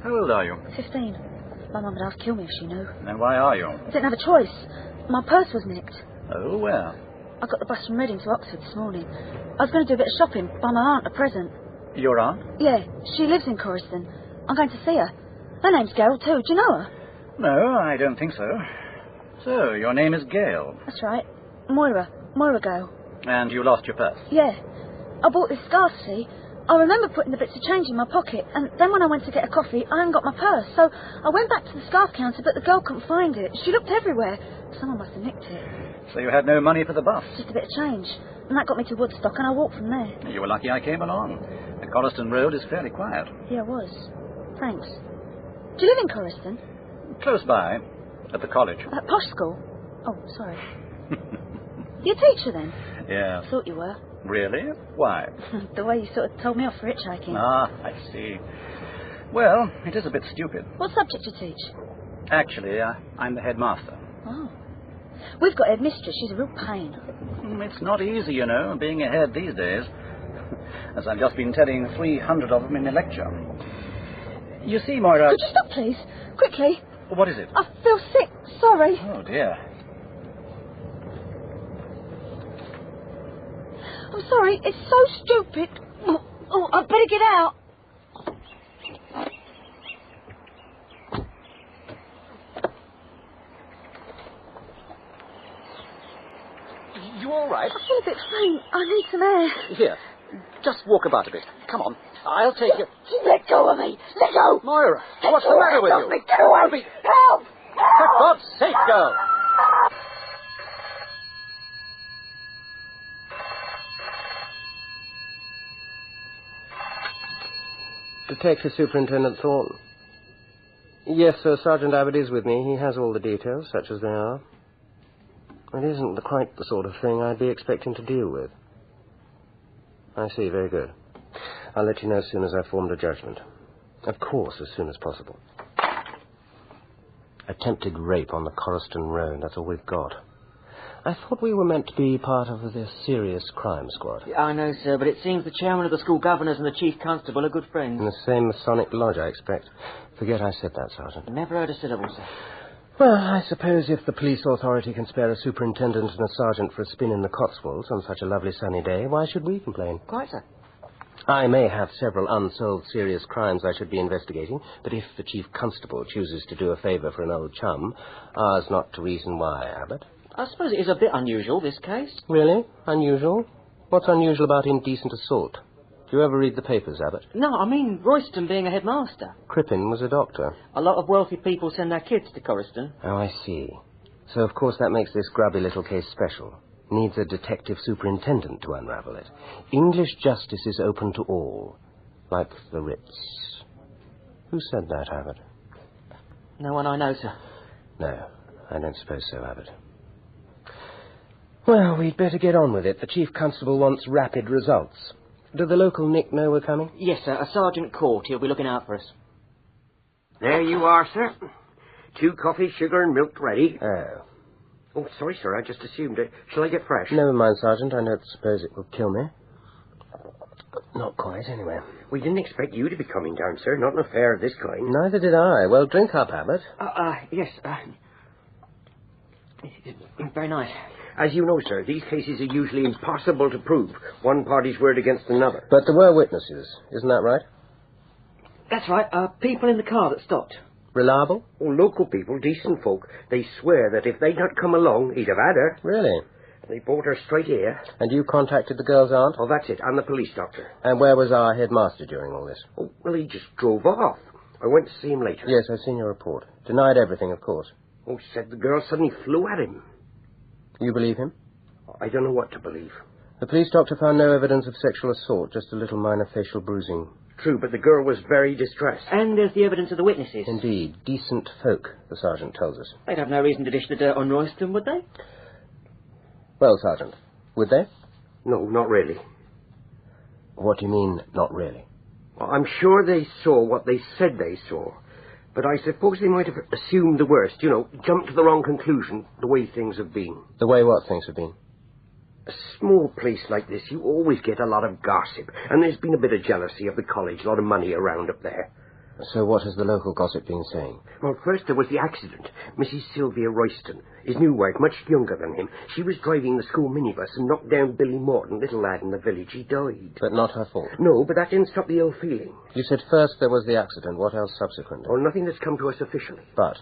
How old are you? 15. My mum would half kill me if she knew. And why are you? I didn't have a choice. My purse was nicked. Oh, where? I got the bus from Reading to Oxford this morning. I was going to do a bit of shopping, buy my aunt a present. Your aunt? Yeah, she lives in Coriston. I'm going to see her. Her name's Gail, too. Do you know her? No, I don't think so. So, your name is Gail. That's right. Moira Gail. And you lost your purse? Yeah. I bought this scarf, see? I remember putting the bits of change in my pocket, and then when I went to get a coffee, I hadn't got my purse. So I went back to the scarf counter, but the girl couldn't find it. She looked everywhere. Someone must have nicked it. So you had no money for the bus? Just a bit of change. And that got me to Woodstock, and I walked from there. You were lucky I came along. The Coriston Road is fairly quiet. Yeah, it was. Thanks. Do you live in Coriston? Close by, at the college. At posh school? Oh, sorry. You a teacher, then? Yeah. I thought you were. Really? Why? The way you sort of told me off for hitchhiking. Ah, I see. Well, it is a bit stupid. What subject do you teach? Actually, I'm the headmaster. Oh. We've got a headmistress. She's a real pain. It's not easy, you know, being a head these days. As I've just been telling 300 of them in a lecture. You see, Moira... Could you stop, please? Quickly. What is it? I feel sick. Sorry. Oh, dear. I'm sorry. It's so stupid. Oh, I'd better get out. You all right? I feel a bit faint. I need some air. Here, just walk about a bit. Come on. I'll take you. Let go of me. Let go. Moira, what's the matter with you? Get away. Help. For God's sake, girl. Detective Superintendent Thorne. Yes, sir, Sergeant Abbott is with me. He has all the details, such as they are. It isn't quite the sort of thing I'd be expecting to deal with. I see, very good. I'll let you know as soon as I've formed a judgment. Of course, as soon as possible. Attempted rape on the Coriston Road, that's all we've got. I thought we were meant to be part of this serious crime squad. Yeah, I know, sir, but it seems the chairman of the school governors and the chief constable are good friends. In the same Masonic lodge, I expect. Forget I said that, Sergeant. Never heard a syllable, sir. Well, I suppose if the police authority can spare a superintendent and a sergeant for a spin in the Cotswolds on such a lovely sunny day, why should we complain? Quite, sir. I may have several unsolved serious crimes I should be investigating, but if the chief constable chooses to do a favour for an old chum, ours not to reason why, Abbott. I suppose it is a bit unusual, this case. Really? Unusual? What's unusual about indecent assault? Do you ever read the papers, Abbott? No, I mean Royston being a headmaster. Crippen was a doctor. A lot of wealthy people send their kids to Coriston. Oh, I see. So, of course, that makes this grubby little case special. Needs a detective superintendent to unravel it. English justice is open to all, like the writs. Who said that, Abbott? No one I know, sir. No, I don't suppose so, Abbott. Well, we'd better get on with it. The Chief Constable wants rapid results. Do the local Nick know we're coming? Yes, sir. A Sergeant Court. He'll be looking out for us. There you are, sir. 2 coffee, sugar and milk ready. Oh, sorry, sir. I just assumed it. Shall I get fresh? Never mind, Sergeant. I don't suppose it will kill me. Not quite, anyway. We didn't expect you to be coming down, sir. Not an affair of this kind. Neither did I. Well, drink up, Abbott. Yes. Very nice. As you know, sir, these cases are usually impossible to prove. One party's word against another. But there were witnesses. Isn't that right? That's right. People in the car that stopped. Reliable? Oh, local people, decent folk, they swear that if they'd not come along, he'd have had her. Really? They brought her straight here. And you contacted the girl's aunt? Oh, that's it. I'm the police doctor. And where was our headmaster during all this? Oh, well, he just drove off. I went to see him later. Yes, I've seen your report. Denied everything, of course. Oh, said the girl suddenly flew at him. You believe him? I don't know what to believe. The police doctor found no evidence of sexual assault, just a little minor facial bruising. True, but the girl was very distressed. And there's the evidence of the witnesses. Indeed. Decent folk, the sergeant tells us. They'd have no reason to dish the dirt on Royston, would they? Well, Sergeant, would they? No, not really. What do you mean, not really? Well, I'm sure they saw what they said they saw. But I suppose they might have assumed the worst, jumped to the wrong conclusion, the way things have been. The way what things have been? A small place like this, you always get a lot of gossip. And there's been a bit of jealousy of the college, a lot of money around up there. So what has the local gossip been saying? Well, first there was the accident. Mrs. Sylvia Royston, his new wife, much younger than him. She was driving the school minibus and knocked down Billy Morton, little lad in the village. He died. But not her fault? No, but that didn't stop the ill feeling. You said first there was the accident. What else subsequently? Oh, nothing that's come to us officially. But?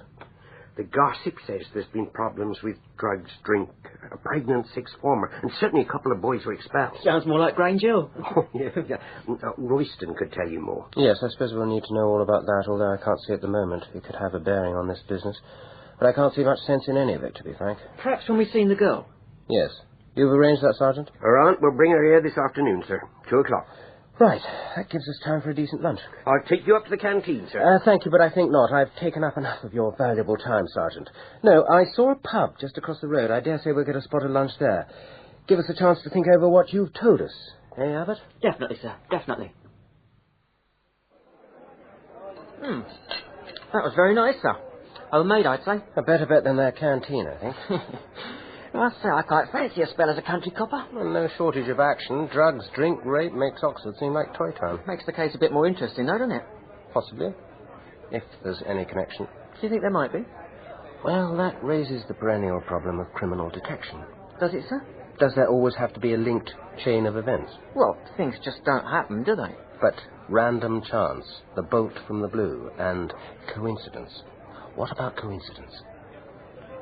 The gossip says there's been problems with drugs, drink, a pregnant sixth former, and certainly a couple of boys were expelled. Sounds more like Grange Hill. Oh, yeah. Royston could tell you more. Yes, I suppose we'll need to know all about that, although I can't see at the moment it could have a bearing on this business. But I can't see much sense in any of it, to be frank. Perhaps when we've seen the girl. Yes. You've arranged that, Sergeant? Her aunt will bring her here this afternoon, sir. 2:00. Right. That gives us time for a decent lunch. I'll take you up to the canteen, sir. Thank you, but I think not. I've taken up enough of your valuable time, Sergeant. No, I saw a pub just across the road. I dare say we'll get a spot of lunch there. Give us a chance to think over what you've told us. Eh, Abbott? Definitely, sir. Definitely. That was very nice, sir. Homemade, I'd say. A better bet than their canteen, I think. I say I quite fancy a spell as a country copper. Well, no shortage of action. Drugs, drink, rape makes Oxford seem like Toy Town. Makes the case a bit more interesting, though, doesn't it? Possibly. If there's any connection. Do you think there might be? Well, that raises the perennial problem of criminal detection. Does it, sir? Does there always have to be a linked chain of events? Well, things just don't happen, do they? But random chance, the bolt from the blue, and coincidence. What about coincidence?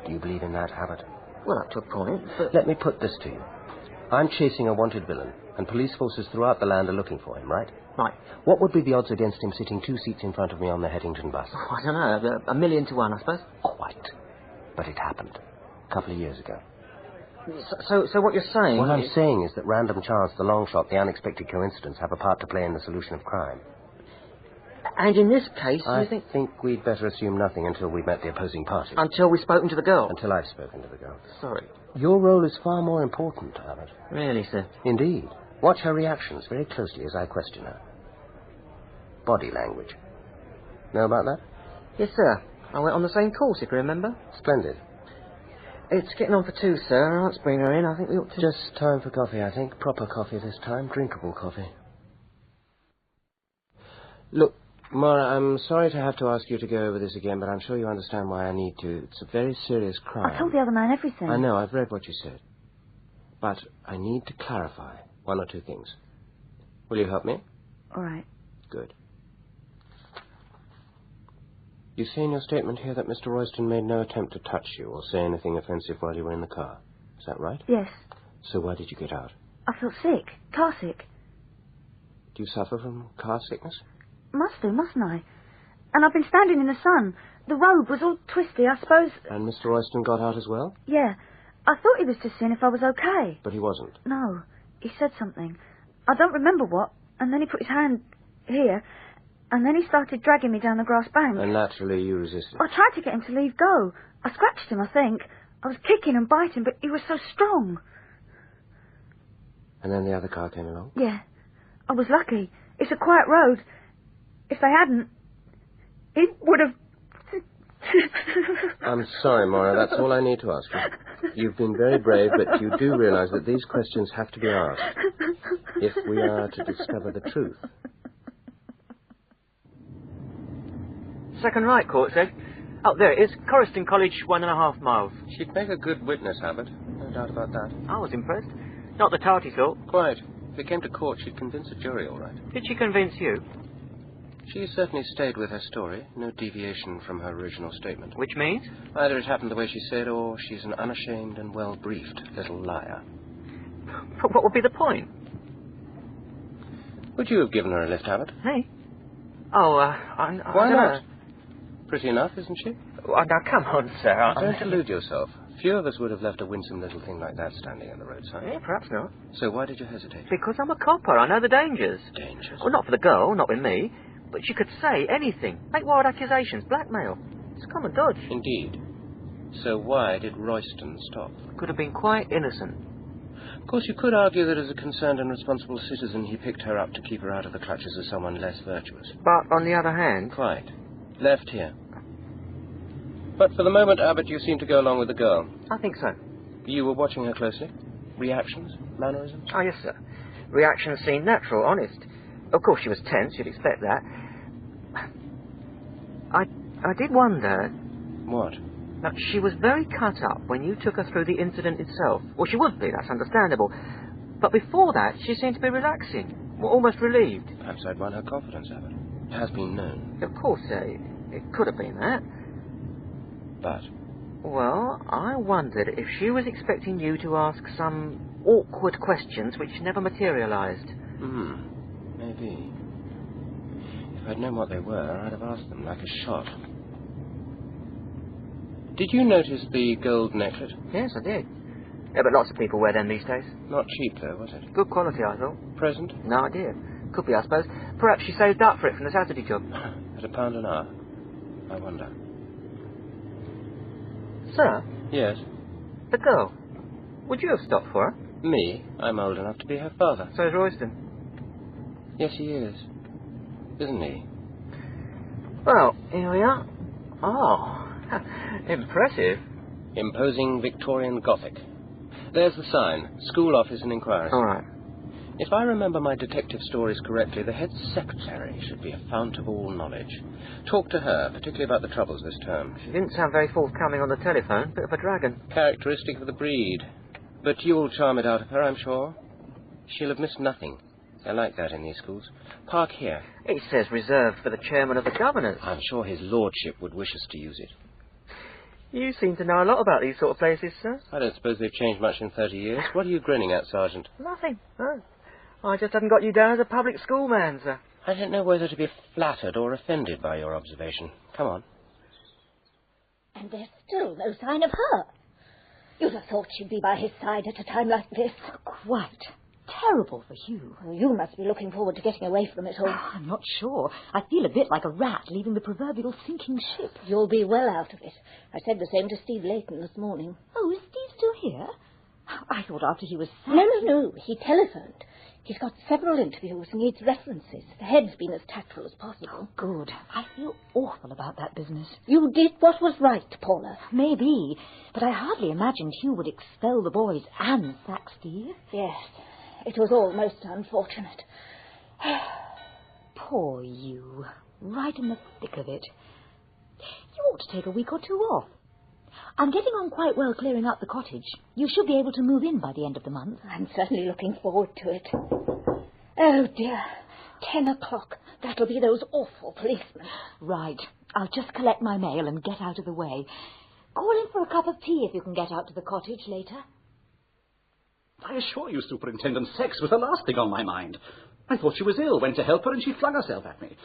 Do you believe in that, Abbott? Well, up to a point, but... Let me put this to you. I'm chasing a wanted villain, and police forces throughout the land are looking for him, right? Right. What would be the odds against him sitting 2 seats in front of me on the Headington bus? Oh, I don't know, 1,000,000 to 1, I suppose. Quite. But it happened. A couple of years ago. So what you're saying... What I'm saying is that random chance, the long shot, the unexpected coincidence have a part to play in the solution of crime. And in this case, I you think we'd better assume nothing until we've met the opposing party. Until we've spoken to the girl? Until I've spoken to the girl. Sorry. Your role is far more important, Abbott. Really, sir? Indeed. Watch her reactions very closely as I question her. Body language. Know about that? Yes, sir. I went on the same course, if you remember. Splendid. It's getting on for 2, sir. Aunt's bring her in. I think we ought to... Just time for coffee, I think. Proper coffee this time. Drinkable coffee. Look, Maura, I'm sorry to have to ask you to go over this again, but I'm sure you understand why I need to. It's a very serious crime. I told the other man everything. I know, I've read what you said. But I need to clarify 1 or 2 things. Will you help me? All right. Good. You say in your statement here that Mr. Royston made no attempt to touch you or say anything offensive while you were in the car. Is that right? Yes. So why did you get out? I felt sick. Car sick. Do you suffer from car sickness? Must do, mustn't I? And I've been standing in the sun. The road was all twisty, I suppose. And Mr. Royston got out as well? Yeah. I thought he was just seeing if I was okay. But he wasn't? No. He said something. I don't remember what. And then he put his hand here. And then he started dragging me down the grass bank. And naturally you resisted? I tried to get him to leave go. I scratched him, I think. I was kicking and biting, but he was so strong. And then the other car came along? Yeah. I was lucky. It's a quiet road. If they hadn't, he would have... I'm sorry, Moira. That's all I need to ask you. You've been very brave, but you do realise that these questions have to be asked if we are to discover the truth. Second right, court said. Oh, there it is. Coriston College, 1.5 miles. She'd make a good witness, Abbott. No doubt about that. I was impressed. Not the tarty sort. Quite. If it came to court, she'd convince a jury, all right. Did she convince you? She certainly stayed with her story. No deviation from her original statement. Which means? Either it happened the way she said, or she's an unashamed and well-briefed little liar. But what would be the point? Would you have given her a lift, Abbott? Me? Oh, I Why don't not? know. Pretty enough, isn't she? Oh, now, come on, sir. Don't delude yourself. Few of us would have left a winsome little thing like that standing on the roadside. Yeah, perhaps not. So why did you hesitate? Because I'm a copper. I know the dangers. Dangers? Well, not for the girl, not with me. But she could say anything. Make wild accusations, blackmail. It's a common dodge. Indeed. So why did Royston stop? Could have been quite innocent. Of course, you could argue that as a concerned and responsible citizen, he picked her up to keep her out of the clutches of someone less virtuous. But on the other hand... Quite. Left here. But for the moment, Abbott, you seem to go along with the girl. I think so. You were watching her closely? Reactions? Mannerisms? Oh, yes, sir. Reactions seemed natural, honest. Of course, she was tense. You'd expect that. I did wonder... What? Now, she was very cut up when you took her through the incident itself. Well, she would be, that's understandable. But before that, she seemed to be relaxing, almost relieved. Perhaps I'd won her confidence, Abbott. It has been known. Of course, it could have been that. But? Well, I wondered if she was expecting you to ask some awkward questions which never materialised. Maybe. If I'd known what they were, I'd have asked them like a shot. Did you notice the gold necklet? Yes, I did. Yeah, but lots of people wear them these days. Not cheap, though, was it? Good quality, I thought. Present? No idea. Could be, I suppose. Perhaps she saved up for it from the Saturday job. At £1 an hour? I wonder. Sir? Yes? The girl. Would you have stopped for her? Me? I'm old enough to be her father. So is Royston. Yes, he is. Isn't he? Well, here we are. Oh, impressive. Imposing Victorian Gothic. There's the sign. School office and inquiries. All right. If I remember my detective stories correctly, the head secretary should be a fount of all knowledge. Talk to her, particularly about the troubles this term. She didn't sound very forthcoming on the telephone. Bit of a dragon. Characteristic of the breed. But you'll charm it out of her, I'm sure. She'll have missed nothing. I like that in these schools. Park here. It says reserved for the chairman of the governors. I'm sure his lordship would wish us to use it. You seem to know a lot about these sort of places, sir. I don't suppose they've changed much in 30 years. What are you grinning at, Sergeant? Nothing. Oh. I just hadn't got you down as a public school man, sir. I don't know whether to be flattered or offended by your observation. Come on. And there's still no sign of her. You'd have thought she'd be by his side at a time like this. Quite. Terrible for Hugh. Well, you must be looking forward to getting away from it all. Oh, I'm not sure. I feel a bit like a rat leaving the proverbial sinking ship. You'll be well out of it. I said the same to Steve Layton this morning. Oh, is Steve still here? I thought after he was sacked... No. He telephoned. He's got several interviews and needs references. The head's been as tactful as possible. Oh, good. I feel awful about that business. You did what was right, Paula. Maybe, but I hardly imagined Hugh would expel the boys and sack Steve. Yes, it was all most unfortunate. Poor you. Right in the thick of it. You ought to take a week or two off. I'm getting on quite well clearing up the cottage. You should be able to move in by the end of the month. I'm certainly looking forward to it. Oh, dear. 10 o'clock. That'll be those awful policemen. Right. I'll just collect my mail and get out of the way. Call in for a cup of tea if you can get out to the cottage later. I assure you, Superintendent, sex was the last thing on my mind. I thought she was ill, went to help her, and she flung herself at me.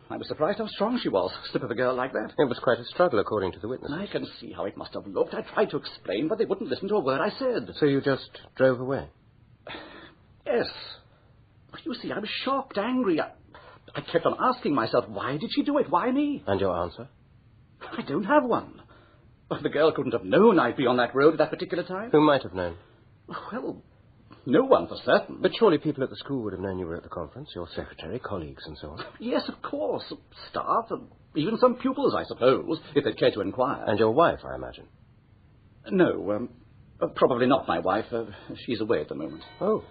I was surprised how strong she was, slip of a girl like that. It was quite a struggle, according to the witnesses. I can see how it must have looked. I tried to explain, but they wouldn't listen to a word I said. So you just drove away? Yes. But you see, I was shocked, angry. I kept on asking myself, why did she do it? Why me? And your answer? I don't have one. Well, the girl couldn't have known I'd be on that road at that particular time. Who might have known? Well, no one for certain. But surely people at the school would have known you were at the conference, your secretary, colleagues, and so on. Yes, of course. Staff, and even some pupils, I suppose, if they'd care to inquire. And your wife, I imagine? No, probably not my wife. She's away at the moment. Oh.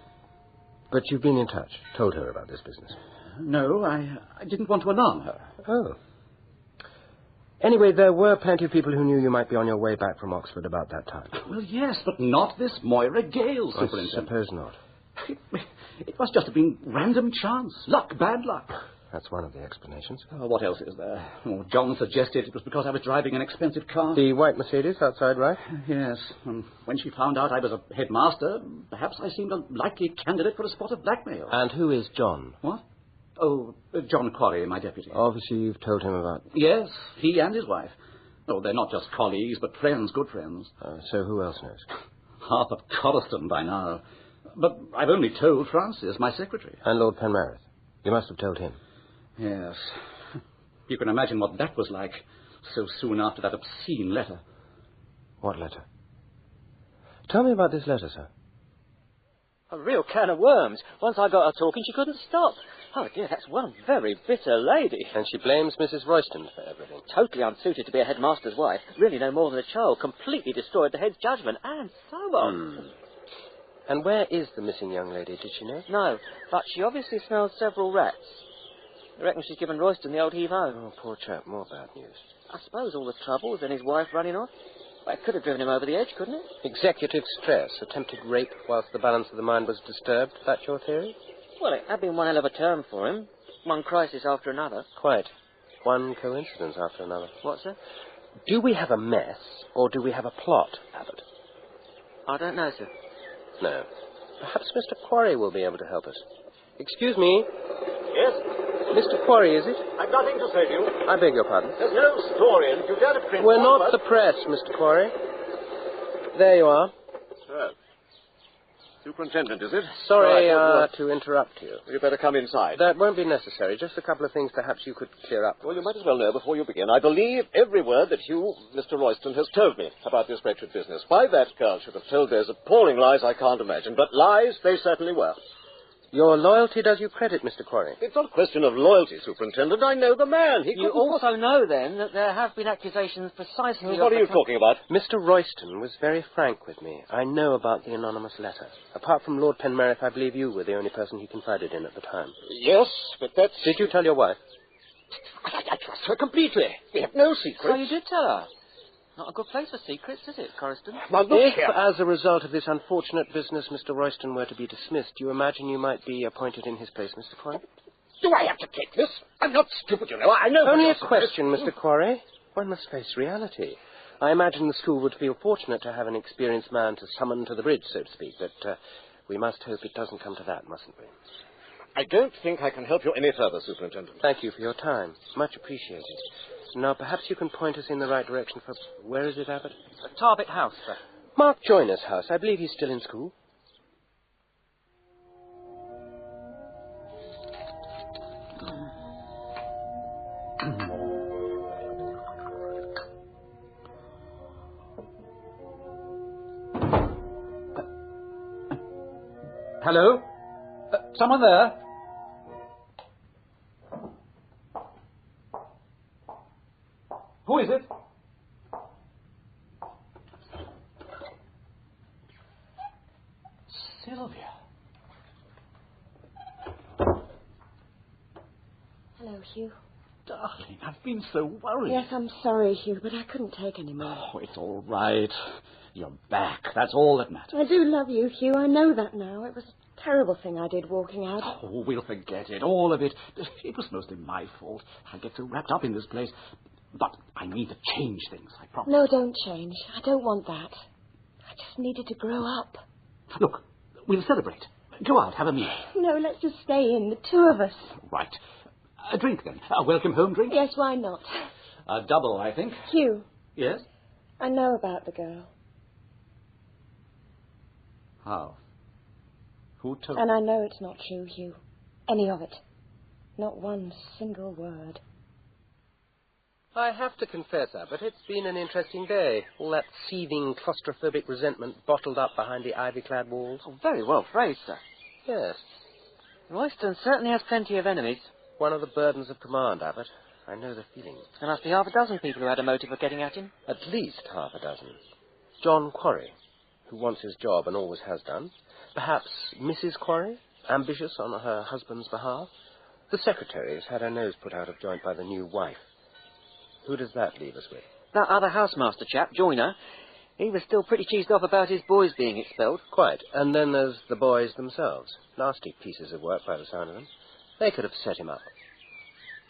But you've been in touch, told her about this business? No, I didn't want to alarm her. Oh. Anyway, there were plenty of people who knew you might be on your way back from Oxford about that time. Well, yes, but not this Moira Gale, Superintendent. I suppose not. It must just have been random chance. Luck, bad luck. That's one of the explanations. Oh, what else is there? Oh, John suggested it was because I was driving an expensive car. The white Mercedes outside, right? Yes. When she found out I was a headmaster, perhaps I seemed a likely candidate for a spot of blackmail. And who is John? What? Oh, John Quarry, my deputy. Obviously you've told him about... Yes, he and his wife. Oh, they're not just colleagues, but friends, good friends. So who else knows? Half of Coriston by now. But I've only told Francis, my secretary. And Lord Penmareth. You must have told him. Yes. You can imagine what that was like, so soon after that obscene letter. What letter? Tell me about this letter, sir. A real can of worms. Once I got her talking, she couldn't stop. Oh, dear, that's one very bitter lady. And she blames Mrs. Royston for everything. Totally unsuited to be a headmaster's wife. Really no more than a child. Completely destroyed the head's judgment, and so on. And where is the missing young lady, did she know? No, but she obviously smells several rats. I reckon she's given Royston the old heave-ho. Oh, poor chap, more bad news. I suppose all the trouble was then his wife running off. Well, it could have driven him over the edge, couldn't it? Executive stress, attempted rape whilst the balance of the mind was disturbed. That's your theory? Well, it had been one hell of a term for him. One crisis after another. Quite. One coincidence after another. What, sir? Do we have a mess, or do we have a plot, Abbott? I don't know, sir. No. Perhaps Mr. Quarry will be able to help us. Excuse me. Yes? Mr. Quarry, is it? I've nothing to say to you. I beg your pardon. There's no story in it. You dare to print. We're not the press, Mr. Quarry. There you are. Sir. Superintendent, is it? Sorry to interrupt you. You'd better come inside. That won't be necessary. Just a couple of things perhaps you could clear up. Well, you might as well know before you begin. I believe every word that you, Mr. Royston, has told me about this wretched business. Why that girl should have told those appalling lies, I can't imagine. But lies, they certainly were. Your loyalty does you credit, Mr. Quarry. It's not a question of loyalty, Superintendent. I know the man. You also know, then, that there have been accusations precisely What are you talking about? Mr. Royston was very frank with me. I know about the anonymous letter. Apart from Lord Penmareth, I believe you were the only person he confided in at the time. Yes, but that's... Did you tell your wife? I trust her completely. We have no secrets. So you did tell her? Not a good place for secrets, is it, Coriston? Now, look If, here. as a result of this unfortunate business, Mr. Royston were to be dismissed, do you imagine you might be appointed in his place, Mr. Quarry? Do I have to take this? I'm not stupid, you know. I know... Only a question, Mr. Quarry. One must face reality. I imagine the school would feel fortunate to have an experienced man to summon to the bridge, so to speak, but we must hope it doesn't come to that, mustn't we? I don't think I can help you any further, Superintendent. Thank you for your time. Much appreciated. Now, perhaps you can point us in the right direction for... Where is it, Abbott? Tarbit House, sir. Mark Joyner's house. I believe he's still in school. Hello? Someone there? Who is it? Sylvia. Hello, Hugh. Darling, I've been so worried. Yes, I'm sorry, Hugh, but I couldn't take any more. Oh, it's all right. You're back. That's all that matters. I do love you, Hugh. I know that now. It was a terrible thing I did walking out. Oh, we'll forget it. All of it. It was mostly my fault. I get so wrapped up in this place. But I need to change things, I promise. No, don't change. I don't want that. I just needed to grow up. Look, we'll celebrate. Go out, have a meal. No, let's just stay in, the two of us. Right. A drink, then. A welcome home drink? Yes, why not? A double, I think. Hugh. Yes? I know about the girl. How? Who told And I know it's not true, Hugh. Any of it. Not one single word. I have to confess, Abbott, it's been an interesting day. All that seething, claustrophobic resentment bottled up behind the ivy-clad walls. Oh, very well phrased, sir. Yes. Royston certainly has plenty of enemies. One of the burdens of command, Abbott. I know the feeling. There must be half a dozen people who had a motive for getting at him. At least half a dozen. John Quarry, who wants his job and always has done. Perhaps Mrs. Quarry, ambitious on her husband's behalf. The secretary has had her nose put out of joint by the new wife. Who does that leave us with? That other housemaster chap, Joyner, he was still pretty cheesed off about his boys being expelled. Quite. And then there's the boys themselves. Nasty pieces of work by the sound of them. They could have set him up.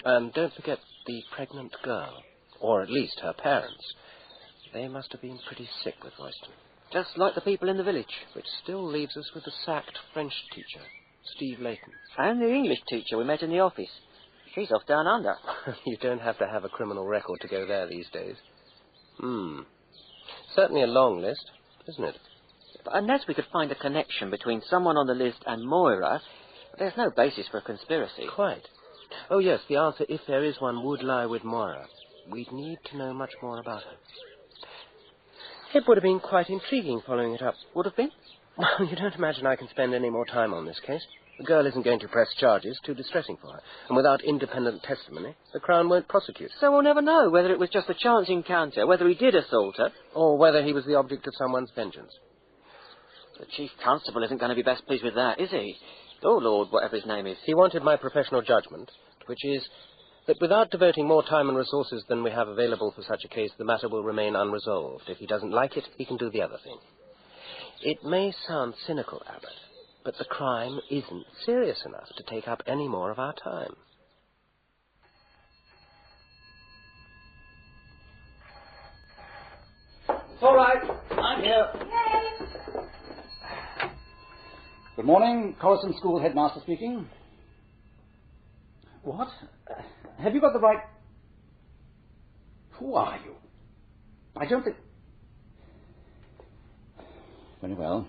And don't forget the pregnant girl. Or at least her parents. They must have been pretty sick with Royston. Just like the people in the village. Which still leaves us with the sacked French teacher, Steve Layton. And the English teacher we met in the office. She's off down under. You don't have to have a criminal record to go there these days. Certainly a long list, isn't it? But unless we could find a connection between someone on the list and Moira, there's no basis for a conspiracy. Quite. Oh, yes, the answer, if there is one, would lie with Moira. We'd need to know much more about her. It would have been quite intriguing following it up. Would have been? Well, you don't imagine I can spend any more time on this case. The girl isn't going to press charges, too distressing for her. And without independent testimony, the Crown won't prosecute. So we'll never know whether it was just a chance encounter, whether he did assault her. Or whether he was the object of someone's vengeance. The Chief Constable isn't going to be best pleased with that, is he? Oh, Lord, whatever his name is. He wanted my professional judgment, which is that without devoting more time and resources than we have available for such a case, the matter will remain unresolved. If he doesn't like it, he can do the other thing. It may sound cynical, Abbott, but the crime isn't serious enough to take up any more of our time. It's all right. I'm here. Yay! Good morning. Coriston School Headmaster speaking. What? Have you got the right... Who are you? I don't think... Very well.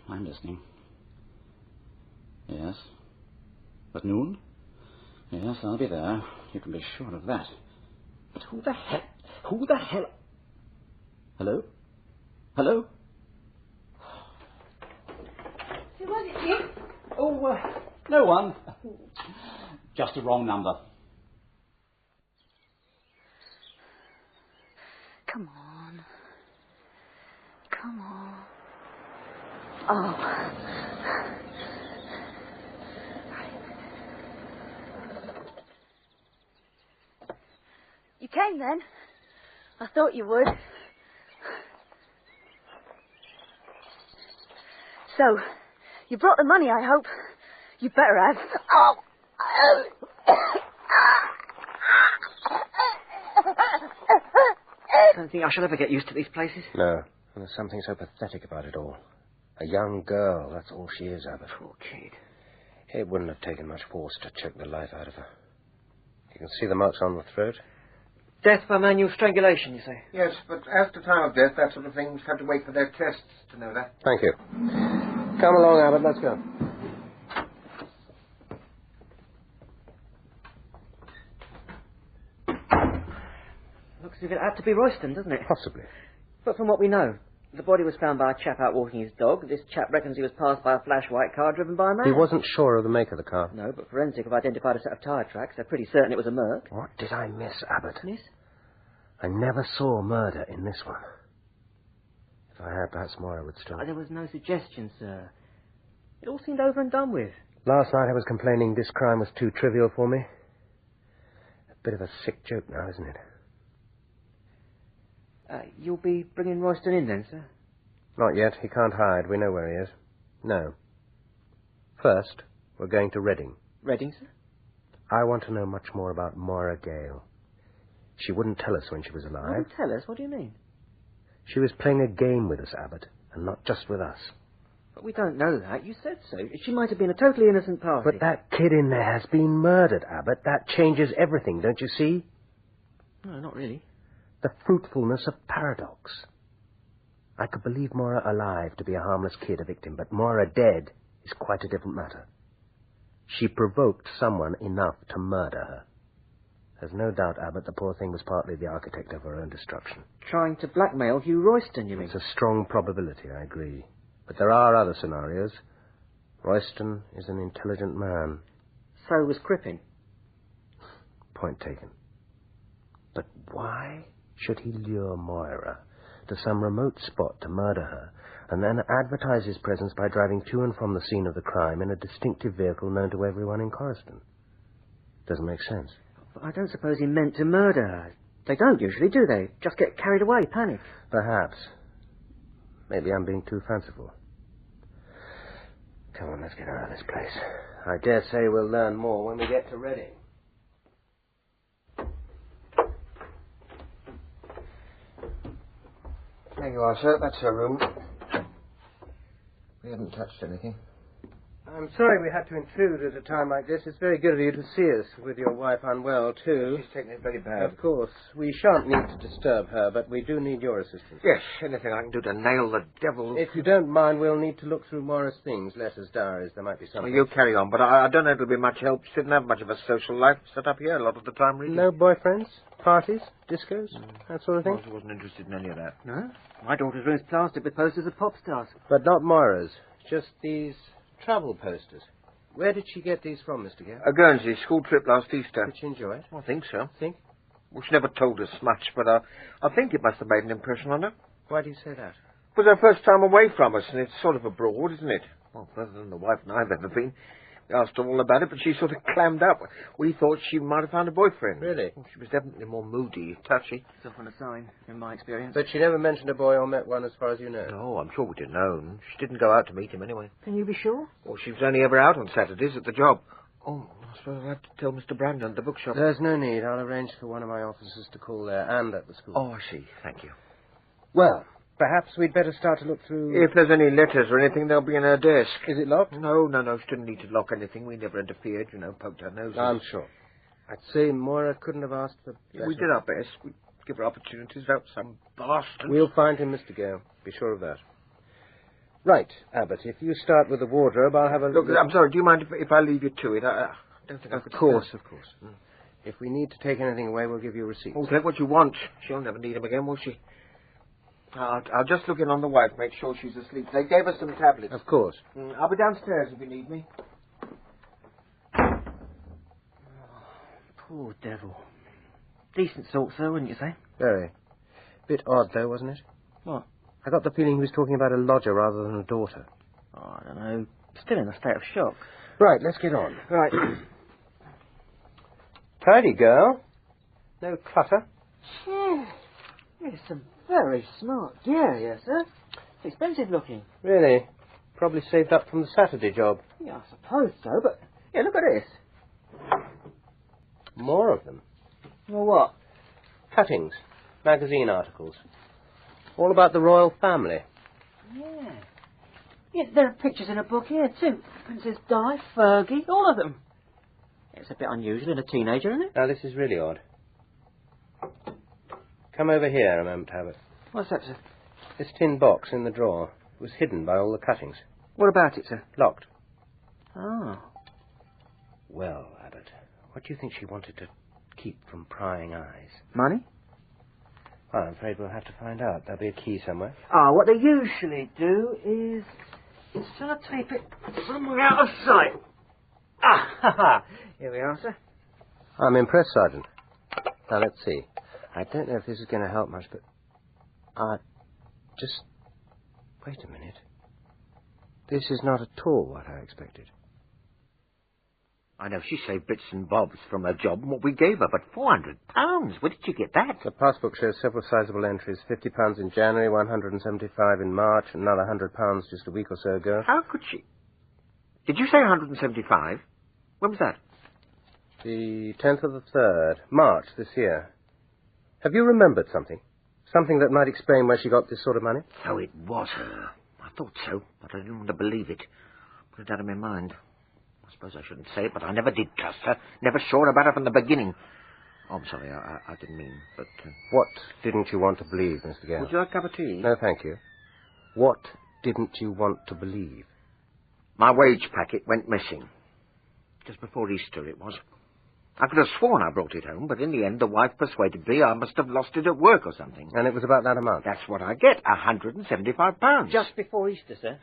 I'm listening. Yes. At noon? Yes, I'll be there. You can be sure of that. But who the hell... Hello? Hello? Who was it, Hugh? Oh, no one. Just a wrong number. Come on. Come on. Oh. You came then? I thought you would. So, you brought the money, I hope. You better have. Oh! I don't think I shall ever get used to these places. No, and there's something so pathetic about it all. A young girl, that's all she is, Abbott. Poor kid. It wouldn't have taken much force to choke the life out of her. You can see the marks on the throat. Death by manual strangulation, you say? Yes, but as to time of death, that sort of thing, we'll have to wait for their tests to know that. Thank you. Come along, Abbott, let's go. Looks as if it had to be Royston, doesn't it? Possibly. But from what we know, the body was found by a chap out walking his dog. This chap reckons he was passed by a flash white car driven by a man. He wasn't sure of the make of the car. No, but forensic have identified a set of tyre tracks. They're pretty certain it was a Merc. What did I miss, Abbott? Miss? I never saw murder in this one. If I had, perhaps Moira would stop. There was no suggestion, sir. It all seemed over and done with. Last night I was complaining this crime was too trivial for me. A bit of a sick joke now, isn't it? You'll be bringing Royston in then, sir? Not yet. He can't hide. We know where he is. No. First, we're going to Reading. Reading, sir? I want to know much more about Moira Gale. She wouldn't tell us when she was alive. Wouldn't tell us? What do you mean? She was playing a game with us, Abbott, and not just with us. But we don't know that. You said so. She might have been a totally innocent party. But that kid in there has been murdered, Abbott. That changes everything, don't you see? No, not really. The fruitfulness of paradox. I could believe Moira alive to be a harmless kid, a victim, but Moira dead is quite a different matter. She provoked someone enough to murder her. There's no doubt, Abbott, the poor thing was partly the architect of her own destruction. Trying to blackmail Hugh Royston, you mean? It's a strong probability, I agree. But there are other scenarios. Royston is an intelligent man. So was Crippen. Point taken. But why should he lure Moira to some remote spot to murder her and then advertise his presence by driving to and from the scene of the crime in a distinctive vehicle known to everyone in Coriston? Doesn't make sense. But I don't suppose he meant to murder her. They don't usually, do they? Just get carried away, panic. Perhaps. Maybe I'm being too fanciful. Come on, let's get out of this place. I dare say we'll learn more when we get to Reading. There you are, sir. That's her room. We haven't touched anything. I'm sorry we had to intrude at a time like this. It's very good of you to see us, with your wife unwell, too. She's taken it very bad. Of course. We shan't need to disturb her, but we do need your assistance. Yes, anything I can do to nail the devil. If you don't mind, we'll need to look through Moira's things, letters, diaries. There might be something. Well, you carry on, but I don't know it'll be much help. She didn't have much of a social life set up here a lot of the time, really. No boyfriends? Parties? Discos? That sort of thing? Well, she wasn't interested in any of that. No? My daughter's room's plastered with posters of pop stars. But not Moira's. Just these travel posters. Where did she get these from, Mr. Gale? A Guernsey school trip last Easter. Did she enjoy it? I think so. Think? Well, she never told us much, but I think it must have made an impression on her. Why do you say that? It was her first time away from us, and it's sort of abroad, isn't it? Well, further than the wife and I've ever been. We asked her all about it, but she sort of clammed up. We thought she might have found a boyfriend. Really? Well, she was definitely more moody, touchy. It's often a sign, in my experience. But she never mentioned a boy or met one as far as you know? No, I'm sure we'd have known. She didn't go out to meet him anyway. Can you be sure? Well, she was only ever out on Saturdays at the job. Oh, I suppose I'll have to tell Mr. Brandon at the bookshop. There's no need. I'll arrange for one of my officers to call there and at the school. Oh, I see. Thank you. Well, perhaps we'd better start to look through... If there's any letters or anything, they'll be in her desk. Is it locked? No. She didn't need to lock anything. We never interfered, poked our noses. I'm sure. I'd say Moira couldn't have asked for better. We did our best. We give her opportunities without some bastard. We'll find him, Mr. Gale. Be sure of that. Right, Abbott, if you start with the wardrobe, I'll have a look. I'm sorry, do you mind if I leave you to it? I don't think I could... Of course. If we need to take anything away, we'll give you receipts. Oh, take what you want. She'll never need them again, will she? I'll just look in on the wife, make sure she's asleep. They gave us some tablets. Of course. I'll be downstairs if you need me. Poor devil. Decent sort, sir, wouldn't you say? Very. Bit odd, though, wasn't it? What? I got the feeling he was talking about a lodger rather than a daughter. Oh, I don't know. Still in a state of shock. Right, let's get on. Right. Tidy, girl. No clutter. It's some very smart gear here, sir. It's expensive looking. Really? Probably saved up from the Saturday job. Yeah, I suppose so, but... Yeah, look at this. More of them. Well, what? Cuttings. Magazine articles. All about the royal family. Yeah. Yeah, there are pictures in a book here, too. Princess Di, Fergie, all of them. It's a bit unusual in a teenager, isn't it? Now, this is really odd. Come over here a moment, Abbott. What's that, sir? This tin box in the drawer was hidden by all the cuttings. What about it, sir? Locked. Oh. Well, Abbott, what do you think she wanted to keep from prying eyes? Money? Well, I'm afraid we'll have to find out. There'll be a key somewhere. What they usually do is sellotape it somewhere out of sight. Here we are, sir. I'm impressed, Sergeant. Now, let's see. I don't know if this is going to help much, but... just... wait a minute. This is not at all what I expected. I know she saved bits and bobs from her job and what we gave her, but £400? Where did you get that? The passbook shows several sizable entries. £50 in January, £175 in March, another £100 just a week or so ago. How could she... Did you say 175? When was that? The 10th of the 3rd, March this year. Have you remembered something? Something that might explain where she got this sort of money? Oh, it was her. I thought so, but I didn't want to believe it. Put it out of my mind. I suppose I shouldn't say it, but I never did trust her. Never saw her about her from the beginning. Oh, I'm sorry, I didn't mean, but... What didn't you want to believe, Mr. Gale? Would you like a cup of tea? No, thank you. What didn't you want to believe? My wage packet went missing. Just before Easter it was. I could have sworn I brought it home, but in the end the wife persuaded me I must have lost it at work or something. And it was about that amount? That's what I get, £175. Just before Easter, sir?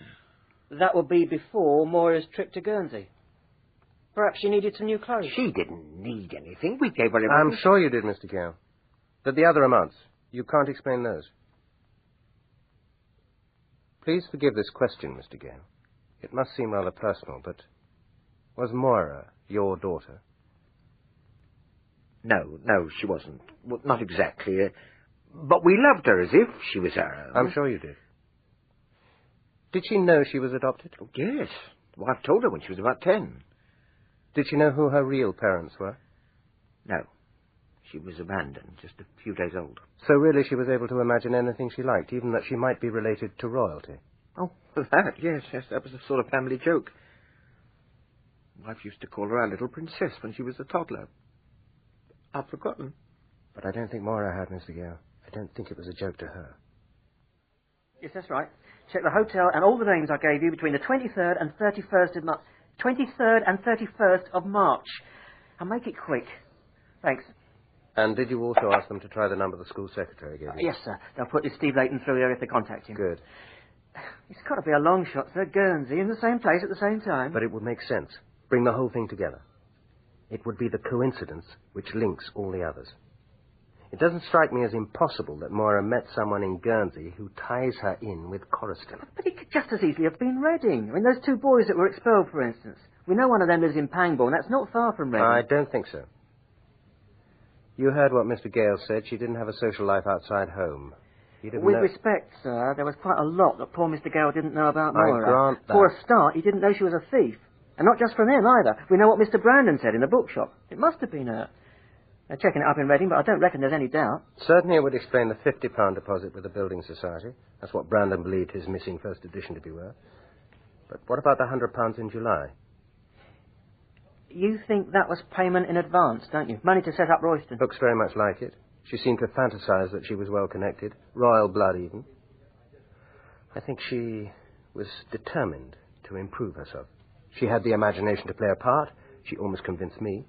That would be before Moira's trip to Guernsey. Perhaps she needed some new clothes. She didn't need anything. We gave her everything. I'm sure you did, Mr. Gale. But the other amounts, you can't explain those. Please forgive this question, Mr. Gale. It must seem rather personal, but was Moira your daughter? No, she wasn't. Well, not exactly. But we loved her as if she was our own. I'm sure you did. Did she know she was adopted? Oh, yes. The wife told her when she was about 10. Did she know who her real parents were? No. She was abandoned, just a few days old. So really she was able to imagine anything she liked, even that she might be related to royalty? Oh, that, yes, that was a sort of family joke. Wife used to call her our little princess when she was a toddler. I've forgotten. But I don't think Moira had, Mr. Gale. I don't think it was a joke to her. Yes, that's right. Check the hotel and all the names I gave you between the 23rd and 31st of March. 23rd and 31st of March. And make it quick. Thanks. And did you also ask them to try the number the school secretary gave you? Yes, sir. They'll put this Steve Leighton through here if they contact him. Good. It's got to be a long shot, sir. Guernsey in the same place at the same time. But it would make sense. Bring the whole thing together. It would be the coincidence which links all the others. It doesn't strike me as impossible that Moira met someone in Guernsey who ties her in with Coriston. But it could just as easily have been Reading. I mean, those two boys that were expelled, for instance. We know one of them lives in Pangbourne. That's not far from Reading. I don't think so. You heard what Mr. Gale said. She didn't have a social life outside home. With respect, sir, there was quite a lot that poor Mr. Gale didn't know about Moira. I grant that. For a start, he didn't know she was a thief. And not just from him, either. We know what Mr. Brandon said in the bookshop. It must have been her. They're checking it up in Reading, but I don't reckon there's any doubt. Certainly it would explain the £50 deposit with the Building Society. That's what Brandon believed his missing first edition to be worth. But what about the £100 in July? You think that was payment in advance, don't you? Money to set up Royston. Looks very much like it. She seemed to fantasize that she was well connected. Royal blood, even. I think she was determined to improve herself. She had the imagination to play a part. She almost convinced me.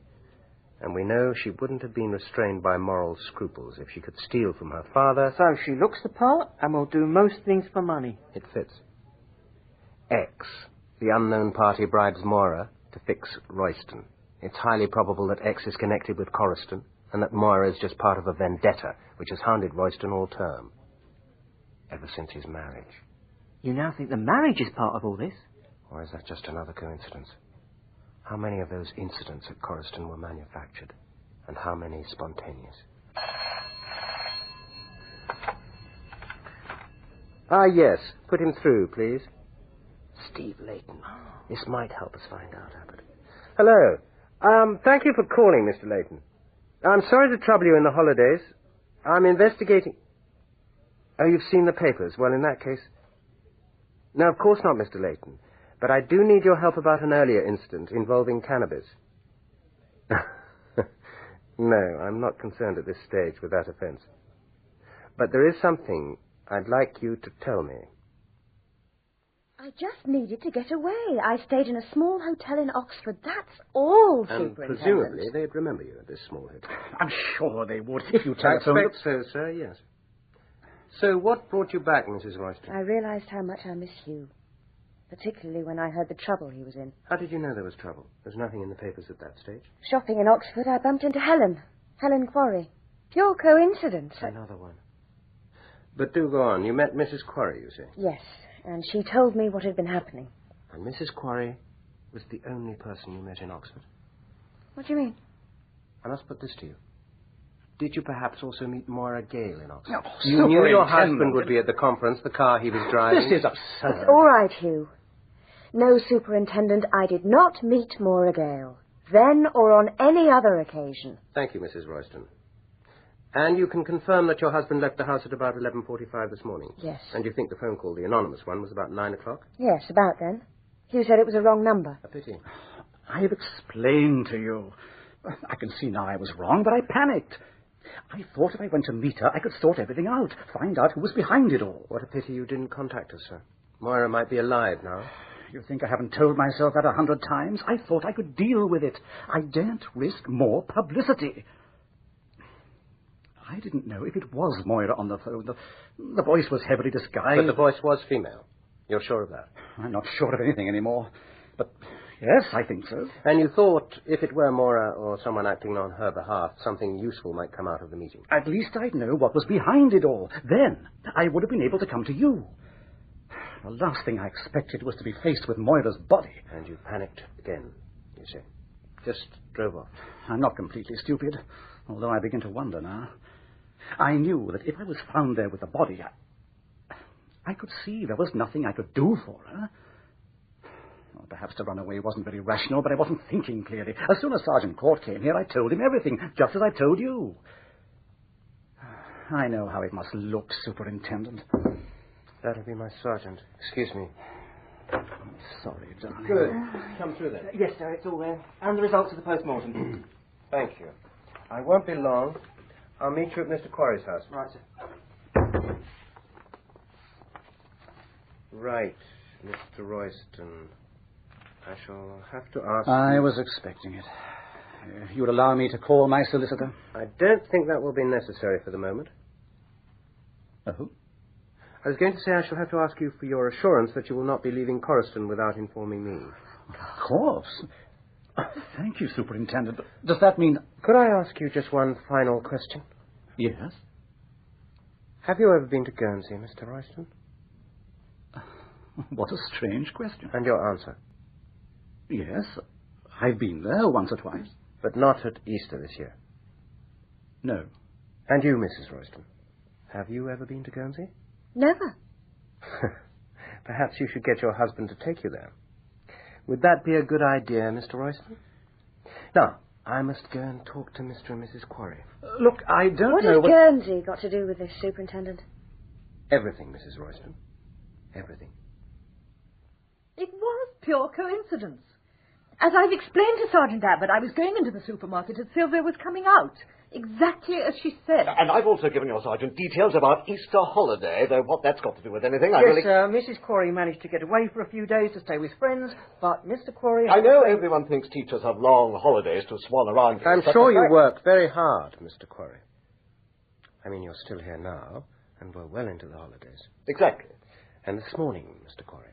And we know she wouldn't have been restrained by moral scruples if she could steal from her father. So she looks the part and will do most things for money. It fits. X, the unknown party, bribes Moira to fix Royston. It's highly probable that X is connected with Coriston and that Moira is just part of a vendetta which has hounded Royston all term. Ever since his marriage. You now think the marriage is part of all this? Or is that just another coincidence? How many of those incidents at Coriston were manufactured? And how many spontaneous? Ah, yes. Put him through, please. Steve Leighton. This might help us find out, Abbott. Hello. Thank you for calling, Mr. Leighton. I'm sorry to trouble you in the holidays. I'm investigating... Oh, you've seen the papers. Well, in that case... No, of course not, Mr. Leighton. But I do need your help about an earlier incident involving cannabis. No, I'm not concerned at this stage with that offense. But there is something I'd like you to tell me. I just needed to get away. I stayed in a small hotel in Oxford. That's all, And Superintendent. presumably they'd remember you at this small hotel. I'm sure they would if you I telephoned. expect so, sir, yes. So what brought you back, Mrs. Royston? I realized how much I miss Hugh, particularly when I heard the trouble he was in. How did you know there was trouble? There's nothing in the papers at that stage. Shopping in Oxford, I bumped into Helen Quarry. Pure coincidence. Another one. But do go on. You met Mrs. Quarry, you say? Yes, and she told me what had been happening. And Mrs. Quarry was the only person you met in Oxford? What do you mean? I must put this to you. Did you perhaps also meet Moira Gale in Oxford? No, you knew your Superintendent. husband would be at the conference, the car he was driving. This is absurd. It's all right, Hugh. No, Superintendent, I did not meet Moira Gale. Then or on any other occasion. Thank you, Mrs. Royston. And you can confirm that your husband left the house at about 11:45 this morning? Yes. And you think the phone call, the anonymous one, was about 9 o'clock? Yes, about then. Hugh said it was a wrong number. A pity. I've explained to you. I can see now I was wrong, but I panicked. I thought if I went to meet her, I could sort everything out, find out who was behind it all. What a pity you didn't contact us, sir. Moira might be alive now. You think I haven't told myself that 100 times? I thought I could deal with it. I daren't risk more publicity. I didn't know if it was Moira on the phone. The voice was heavily disguised. But the voice was female. You're sure of that? I'm not sure of anything anymore. But, yes, I think so. And you thought, if it were Moira or someone acting on her behalf, something useful might come out of the meeting? At least I'd know what was behind it all. Then I would have been able to come to you. The last thing I expected was to be faced with Moira's body. And you panicked again, you say. Just drove off. I'm not completely stupid, although I begin to wonder now. I knew that if I was found there with the body, I could see there was nothing I could do for her. Well, perhaps to run away wasn't very rational, but I wasn't thinking clearly. As soon as Sergeant Court came here, I told him everything, just as I told you. I know how it must look, Superintendent. That'll be my sergeant. Excuse me. I'm sorry, darling. Good. Come through then. Yes, sir, it's all there. And the results of the post-mortem. Thank you. I won't be long. I'll meet you at Mr. Quarry's house. Right, sir. Right, Mr. Royston. I shall have to ask I was expecting it. You would allow me to call my solicitor? I don't think that will be necessary for the moment. Oh? I was going to say I shall have to ask you for your assurance that you will not be leaving Coriston without informing me. Of course. Thank you, Superintendent. But does that mean... Could I ask you just one final question? Yes? Have you ever been to Guernsey, Mr. Royston? What a strange question. And your answer? Yes, I've been there once or twice. But not at Easter this year? No. And you, Mrs. Royston? Have you ever been to Guernsey? Never. Perhaps you should get your husband to take you there. Would that be a good idea, Mr. Royston? Now, I must go and talk to Mr. and Mrs. Quarry. Look, I don't What know has Guernsey got to do with this, Superintendent? Everything, Mrs. Royston. Everything. It was pure coincidence. As I've explained to Sergeant Abbott, I was going into the supermarket and Sylvia was coming out. Exactly as she said. And I've also given your sergeant details about Easter holiday, though what that's got to do with anything, Mrs. Quarry managed to get away for a few days to stay with friends, but Mr. Quarry... I know everyone thinks teachers have long holidays to swan around. I'm sure you work very hard, Mr. Quarry. I mean, you're still here now, and we're well into the holidays. Exactly. And this morning, Mr. Quarry.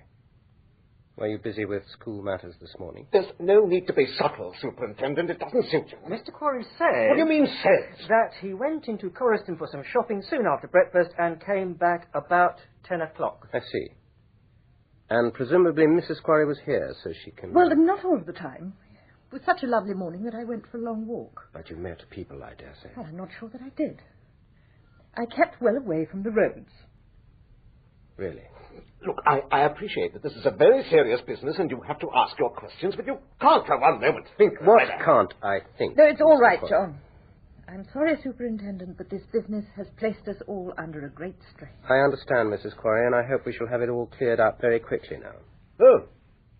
Were you busy with school matters this morning? There's no need to be subtle, Superintendent. It doesn't suit you. Mr. Quarry said... What do you mean, said? That he went into Coriston for some shopping soon after breakfast and came back about 10 o'clock. I see. And presumably Mrs. Quarry was here, so she can... Well, not all of the time. It was such a lovely morning that I went for a long walk. But you met people, I dare say. Well, I'm not sure that I did. I kept well away from the roads. Really? Look, I appreciate that this is a very serious business and you have to ask your questions, but you can't for one moment think... What can't I think? No, it's all Mr. right, Quarry? John. I'm sorry, Superintendent, but this business has placed us all under a great strain. I understand, Mrs. Quarry, and I hope we shall have it all cleared up very quickly now. Oh,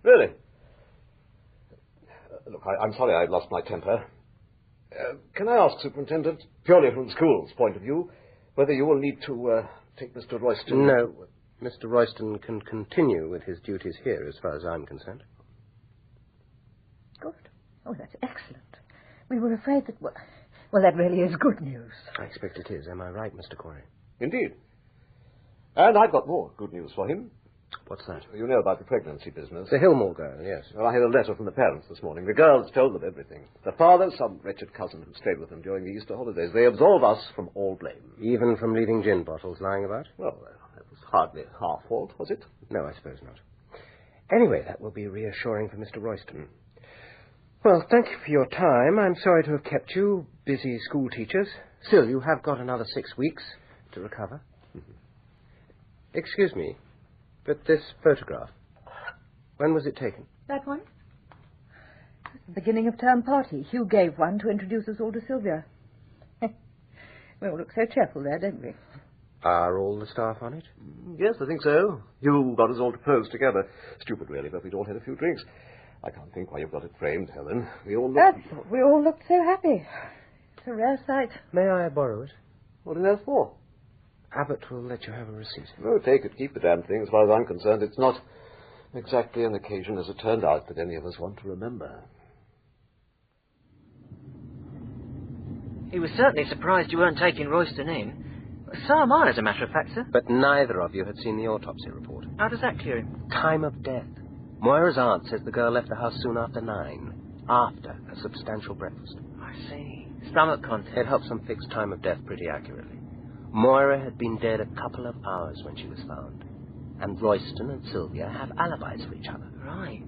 really? Look, I'm sorry I lost my temper. Can I ask, Superintendent, purely from the school's point of view, whether you will need to take Mr. Royston... No, Mr. Royston can continue with his duties here, as far as I'm concerned. Good. Oh, that's excellent. We were afraid that... Well, that really is good news. I expect it is. Am I right, Mr. Quarry? Indeed. And I've got more good news for him. What's that? You know about the pregnancy business. The Hillmore girl, yes. Well, I had a letter from the parents this morning. The girls told them everything. The father, some wretched cousin who stayed with them during the Easter holidays. They absolve us from all blame. Even from leaving gin bottles lying about? Well, that was hardly our fault, was it? No, I suppose not. Anyway, that will be reassuring for Mr. Royston. Well, thank you for your time. I'm sorry to have kept you, busy school teachers. Still, you have got another 6 weeks to recover. Excuse me, but this photograph, when was it taken? That one? It was the beginning of term party. Hugh gave one to introduce us all to Sylvia. We all look so cheerful there, don't we? Are all the staff on it? Yes, I think so. You got us all to pose together. Stupid, really, but we'd all had a few drinks. I can't think why you've got it framed, Helen. We all looked... That's what we all looked so happy. It's a rare sight. May I borrow it? What is that for? Abbott will let you have a receipt. Oh, take it. Keep the damn thing. As far as I'm concerned, it's not exactly an occasion, as it turned out, that any of us want to remember. He was certainly surprised you weren't taking Royston in. So am I, as a matter of fact, sir. But neither of you had seen the autopsy report. How does that clear him? Time of death. Moira's aunt says the girl left the house soon after 9, after a substantial breakfast. I see. Stomach contents. It helps them fix time of death pretty accurately. Moira had been dead a couple of hours when she was found. And Royston and Sylvia have alibis for each other. Right.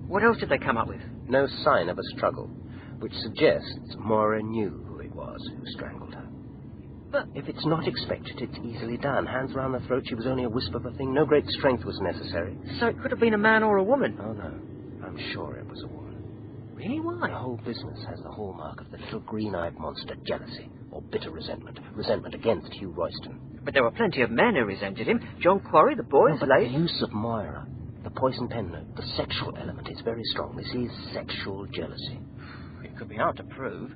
What else did they come up with? No sign of a struggle, which suggests Moira knew who it was who strangled her. But if it's not expected, it's easily done. Hands round the throat, she was only a wisp of a thing. No great strength was necessary. So it could have been a man or a woman? Oh, no. I'm sure it was a woman. Really? Why? The whole business has the hallmark of the little green-eyed monster, jealousy, or bitter resentment. Resentment against Hugh Royston. But there were plenty of men who resented him. John Quarry, the boys, but the use of Moira, the poison pen note, the sexual element is very strong. This is sexual jealousy. It could be hard to prove.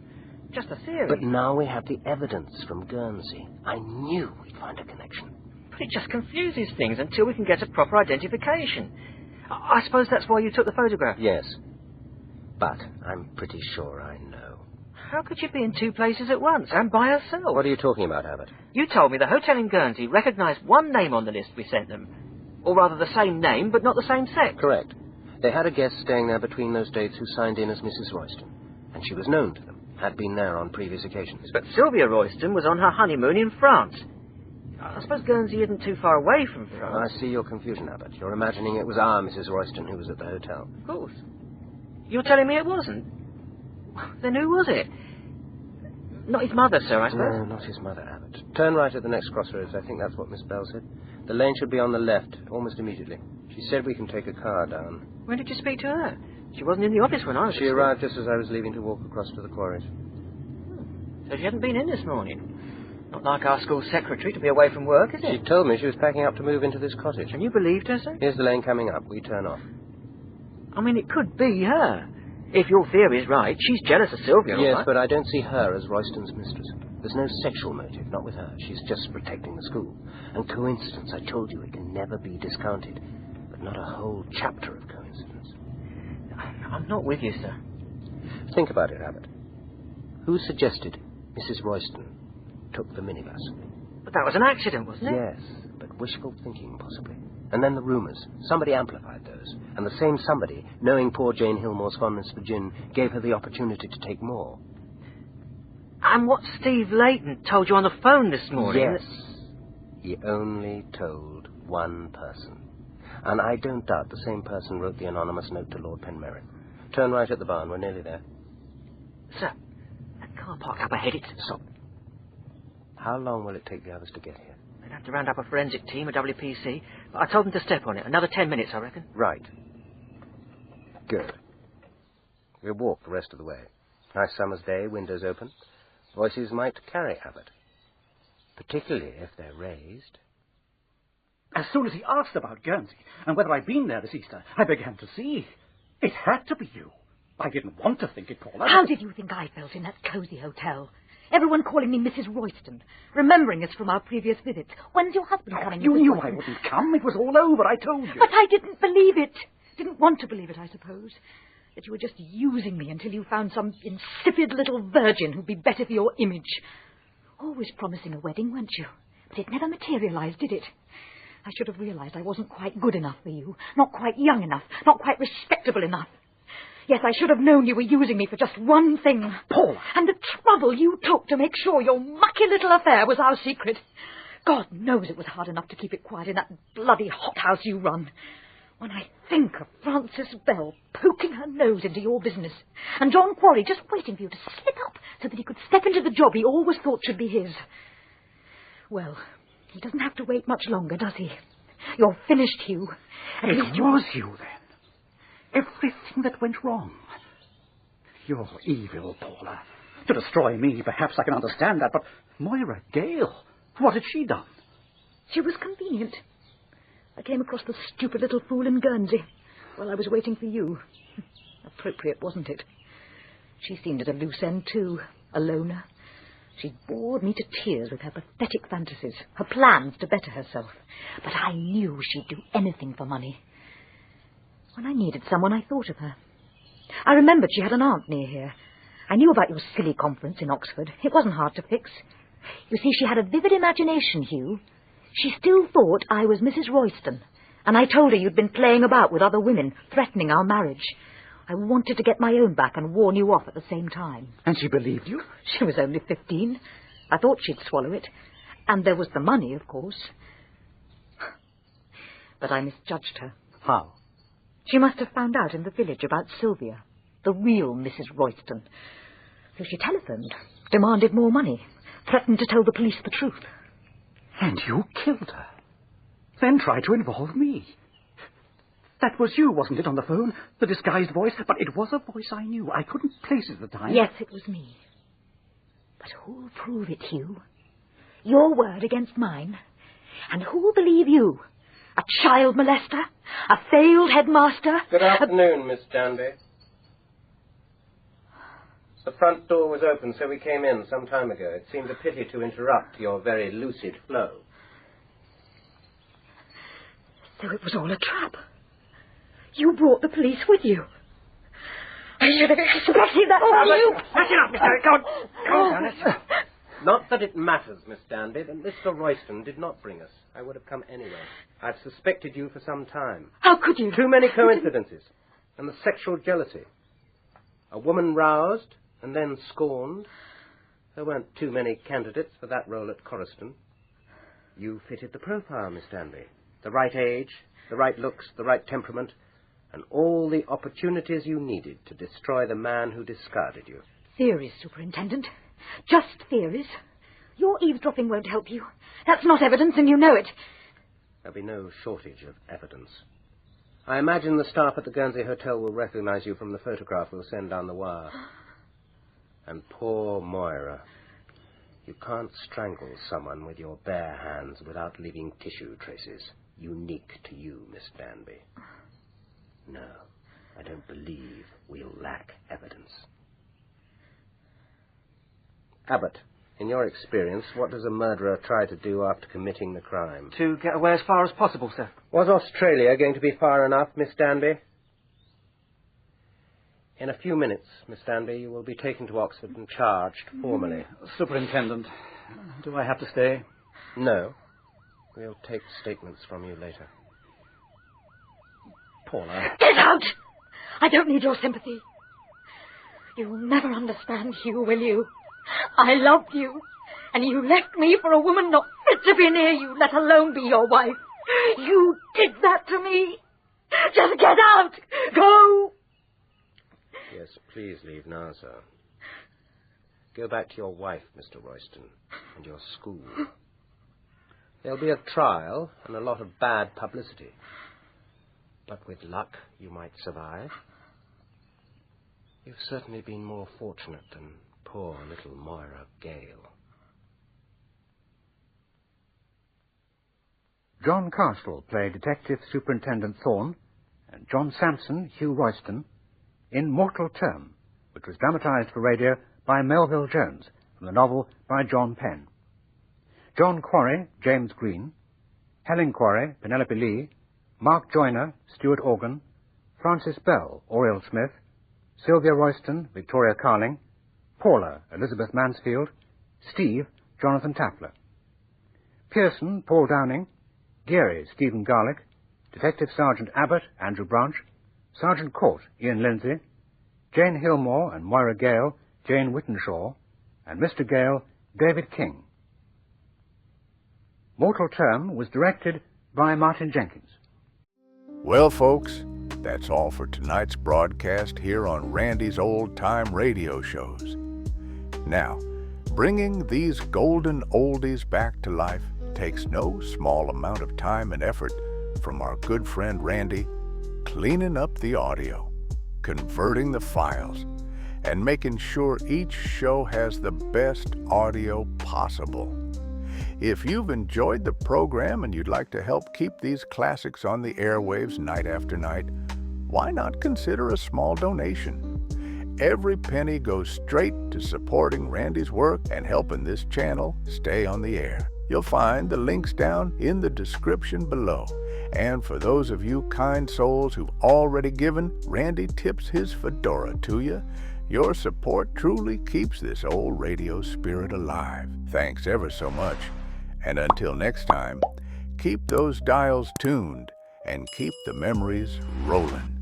Just a theory. But now we have the evidence from Guernsey. I knew we'd find a connection. But it just confuses things until we can get a proper identification. I suppose that's why you took the photograph? Yes. But I'm pretty sure I know. How could you be in 2 places at once and by herself? What are you talking about, Abbott? You told me the hotel in Guernsey recognised one name on the list we sent them. Or rather the same name, but not the same sex. Correct. They had a guest staying there between those dates who signed in as Mrs. Royston. And she was known to them. Had been there on previous occasions. But Sylvia Royston was on her honeymoon in France. I suppose Guernsey isn't too far away from France. I see your confusion, Abbott. You're imagining it was our Mrs. Royston who was at the hotel. Of course. You're telling me it wasn't? Then who was it? Not his mother, sir, I suppose? No, not his mother, Abbott. Turn right at the next crossroads. I think that's what Miss Bell said. The lane should be on the left, almost immediately. She said we can take a car down. When did you speak to her? She wasn't in the office when I was... She arrived just as I was leaving to walk across to the quarries. So she hadn't been in this morning. Not like our school secretary to be away from work, is it? She told me she was packing up to move into this cottage. And you believed her, sir? Here's the lane coming up. We turn off. I mean, it could be her. If your theory is right, she's jealous of Sylvia, Yes, right? but I don't see her as Royston's mistress. There's no sexual motive, not with her. She's just protecting the school. And coincidence, I told you, it can never be discounted. But not a whole chapter of coincidence. I'm not with you, sir. Think about it, Abbott. Who suggested Mrs. Royston took the minibus? But that was an accident, wasn't it? Yes, but wishful thinking, possibly. And then the rumours. Somebody amplified those. And the same somebody, knowing poor Jane Hillmore's fondness for gin, gave her the opportunity to take more. And what Steve Layton told you on the phone this morning... Yes. He only told one person. And I don't doubt the same person wrote the anonymous note to Lord Penmerritt. Turn right at the barn. We're nearly there. Sir, that car park up ahead, Stop. How long will it take the others to get here? They'd have to round up a forensic team, a WPC. But I told them to step on it. Another 10 minutes, I reckon. Right. Good. We'll walk the rest of the way. Nice summer's day, windows open. Voices might carry Abbott. Particularly if they're raised. As soon as he asked about Guernsey and whether I'd been there this Easter, I began to see. It had to be you. I didn't want to think it, Paula. How did you think I felt in that cosy hotel? Everyone calling me Mrs. Royston, remembering us from our previous visits. When's your husband coming? You Mrs. knew Royston? I wouldn't come. It was all over, I told you. But I didn't believe it. Didn't want to believe it, I suppose. That you were just using me until you found some insipid little virgin who'd be better for your image. Always promising a wedding, weren't you? But it never materialized, did it? I should have realized I wasn't quite good enough for you. Not quite young enough. Not quite respectable enough. Yes, I should have known you were using me for just one thing. Paula! And the trouble you took to make sure your mucky little affair was our secret. God knows it was hard enough to keep it quiet in that bloody hothouse you run. When I think of Frances Bell poking her nose into your business, and John Quarry just waiting for you to slip up so that he could step into the job he always thought should be his. Well, he doesn't have to wait much longer, does he? You're finished, Hugh. It was you, then. Everything that went wrong. You're evil, Paula. To destroy me, perhaps I can understand that, but Moira Gale, what had she done? She was convenient. I came across the stupid little fool in Guernsey while I was waiting for you. Appropriate, wasn't it? She seemed at a loose end, too, a loner. She bored me to tears with her pathetic fantasies, her plans to better herself. But I knew she'd do anything for money. When I needed someone, I thought of her. I remembered she had an aunt near here. I knew about your silly conference in Oxford. It wasn't hard to fix. You see, she had a vivid imagination, Hugh. She still thought I was Mrs. Royston, and I told her you'd been playing about with other women, threatening our marriage. I wanted to get my own back and warn you off at the same time. And she believed you? She was only 15. I thought she'd swallow it. And there was the money, of course. But I misjudged her. How? She must have found out in the village about Sylvia, the real Mrs. Royston. So she telephoned, demanded more money, threatened to tell the police the truth. And you killed her. Then tried to involve me. That was you, wasn't it, on the phone? The disguised voice? But it was a voice I knew. I couldn't place it at the time. Yes, it was me. But who'll prove it, Hugh? Your word against mine. And who'll believe you? A child molester? A failed headmaster? Good afternoon, Miss Danby. The front door was open, so we came in some time ago. It seemed a pity to interrupt your very lucid flow. So it was all a trap. You brought the police with you. I should have expected that from you. Back it up, Mr. Go on, Dennis. Not that it matters, Miss Danby, that Mr. Royston did not bring us. I would have come anyway. I've suspected you for some time. How could you? Too many coincidences. And the sexual jealousy. A woman roused and then scorned. There weren't too many candidates for that role at Coriston. You fitted the profile, Miss Danby. The right age, the right looks, the right temperament, and all the opportunities you needed to destroy the man who discarded you. Theories, Superintendent. Just theories. Your eavesdropping won't help you. That's not evidence, and you know it. There'll be no shortage of evidence. I imagine the staff at the Guernsey Hotel will recognize you from the photograph we'll send down the wire. And poor Moira. You can't strangle someone with your bare hands without leaving tissue traces. Unique to you, Miss Danby. No, I don't believe we'll lack evidence. Abbott, in your experience, what does a murderer try to do after committing the crime? To get away as far as possible, sir. Was Australia going to be far enough, Miss Danby? In a few minutes, Miss Danby, you will be taken to Oxford and charged formally. Superintendent, do I have to stay? No. We'll take statements from you later. Paula. Get out! I don't need your sympathy. You'll never understand, Hugh, will you? I loved you, and you left me for a woman not fit to be near you, let alone be your wife. You did that to me. Just get out! Go! Yes, please leave now, sir. Go back to your wife, Mr. Royston, and your school. There'll be a trial and a lot of bad publicity. But with luck, you might survive. You've certainly been more fortunate than poor little Moira Gale. John Castle played Detective Superintendent Thorne, and John Sampson, Hugh Royston, in Mortal Term, which was dramatized for radio by Melville Jones, from the novel by John Penn. John Quarry, James Green, Helen Quarry, Penelope Lee, Mark Joyner, Stuart Organ, Francis Bell, Oriel Smith, Sylvia Royston, Victoria Carling, Paula, Elizabeth Mansfield, Steve, Jonathan Tapler. Pearson, Paul Downing, Geary, Stephen Garlick, Detective Sergeant Abbott, Andrew Branch, Sergeant Court, Ian Lindsay, Jane Hillmore and Moira Gale, Jane Whittenshaw, and Mr. Gale, David King. Mortal Term was directed by Martin Jenkins. Well, folks, that's all for tonight's broadcast here on Randy's Old Time Radio Shows. Now, bringing these golden oldies back to life takes no small amount of time and effort from our good friend Randy, cleaning up the audio, converting the files, and making sure each show has the best audio possible. If you've enjoyed the program and you'd like to help keep these classics on the airwaves night after night, why not consider a small donation? Every penny goes straight to supporting Randy's work and helping this channel stay on the air. You'll find the links down in the description below. And for those of you kind souls who've already given, Randy tips his fedora to you. Your support truly keeps this old radio spirit alive. Thanks ever so much. And until next time, keep those dials tuned and keep the memories rolling.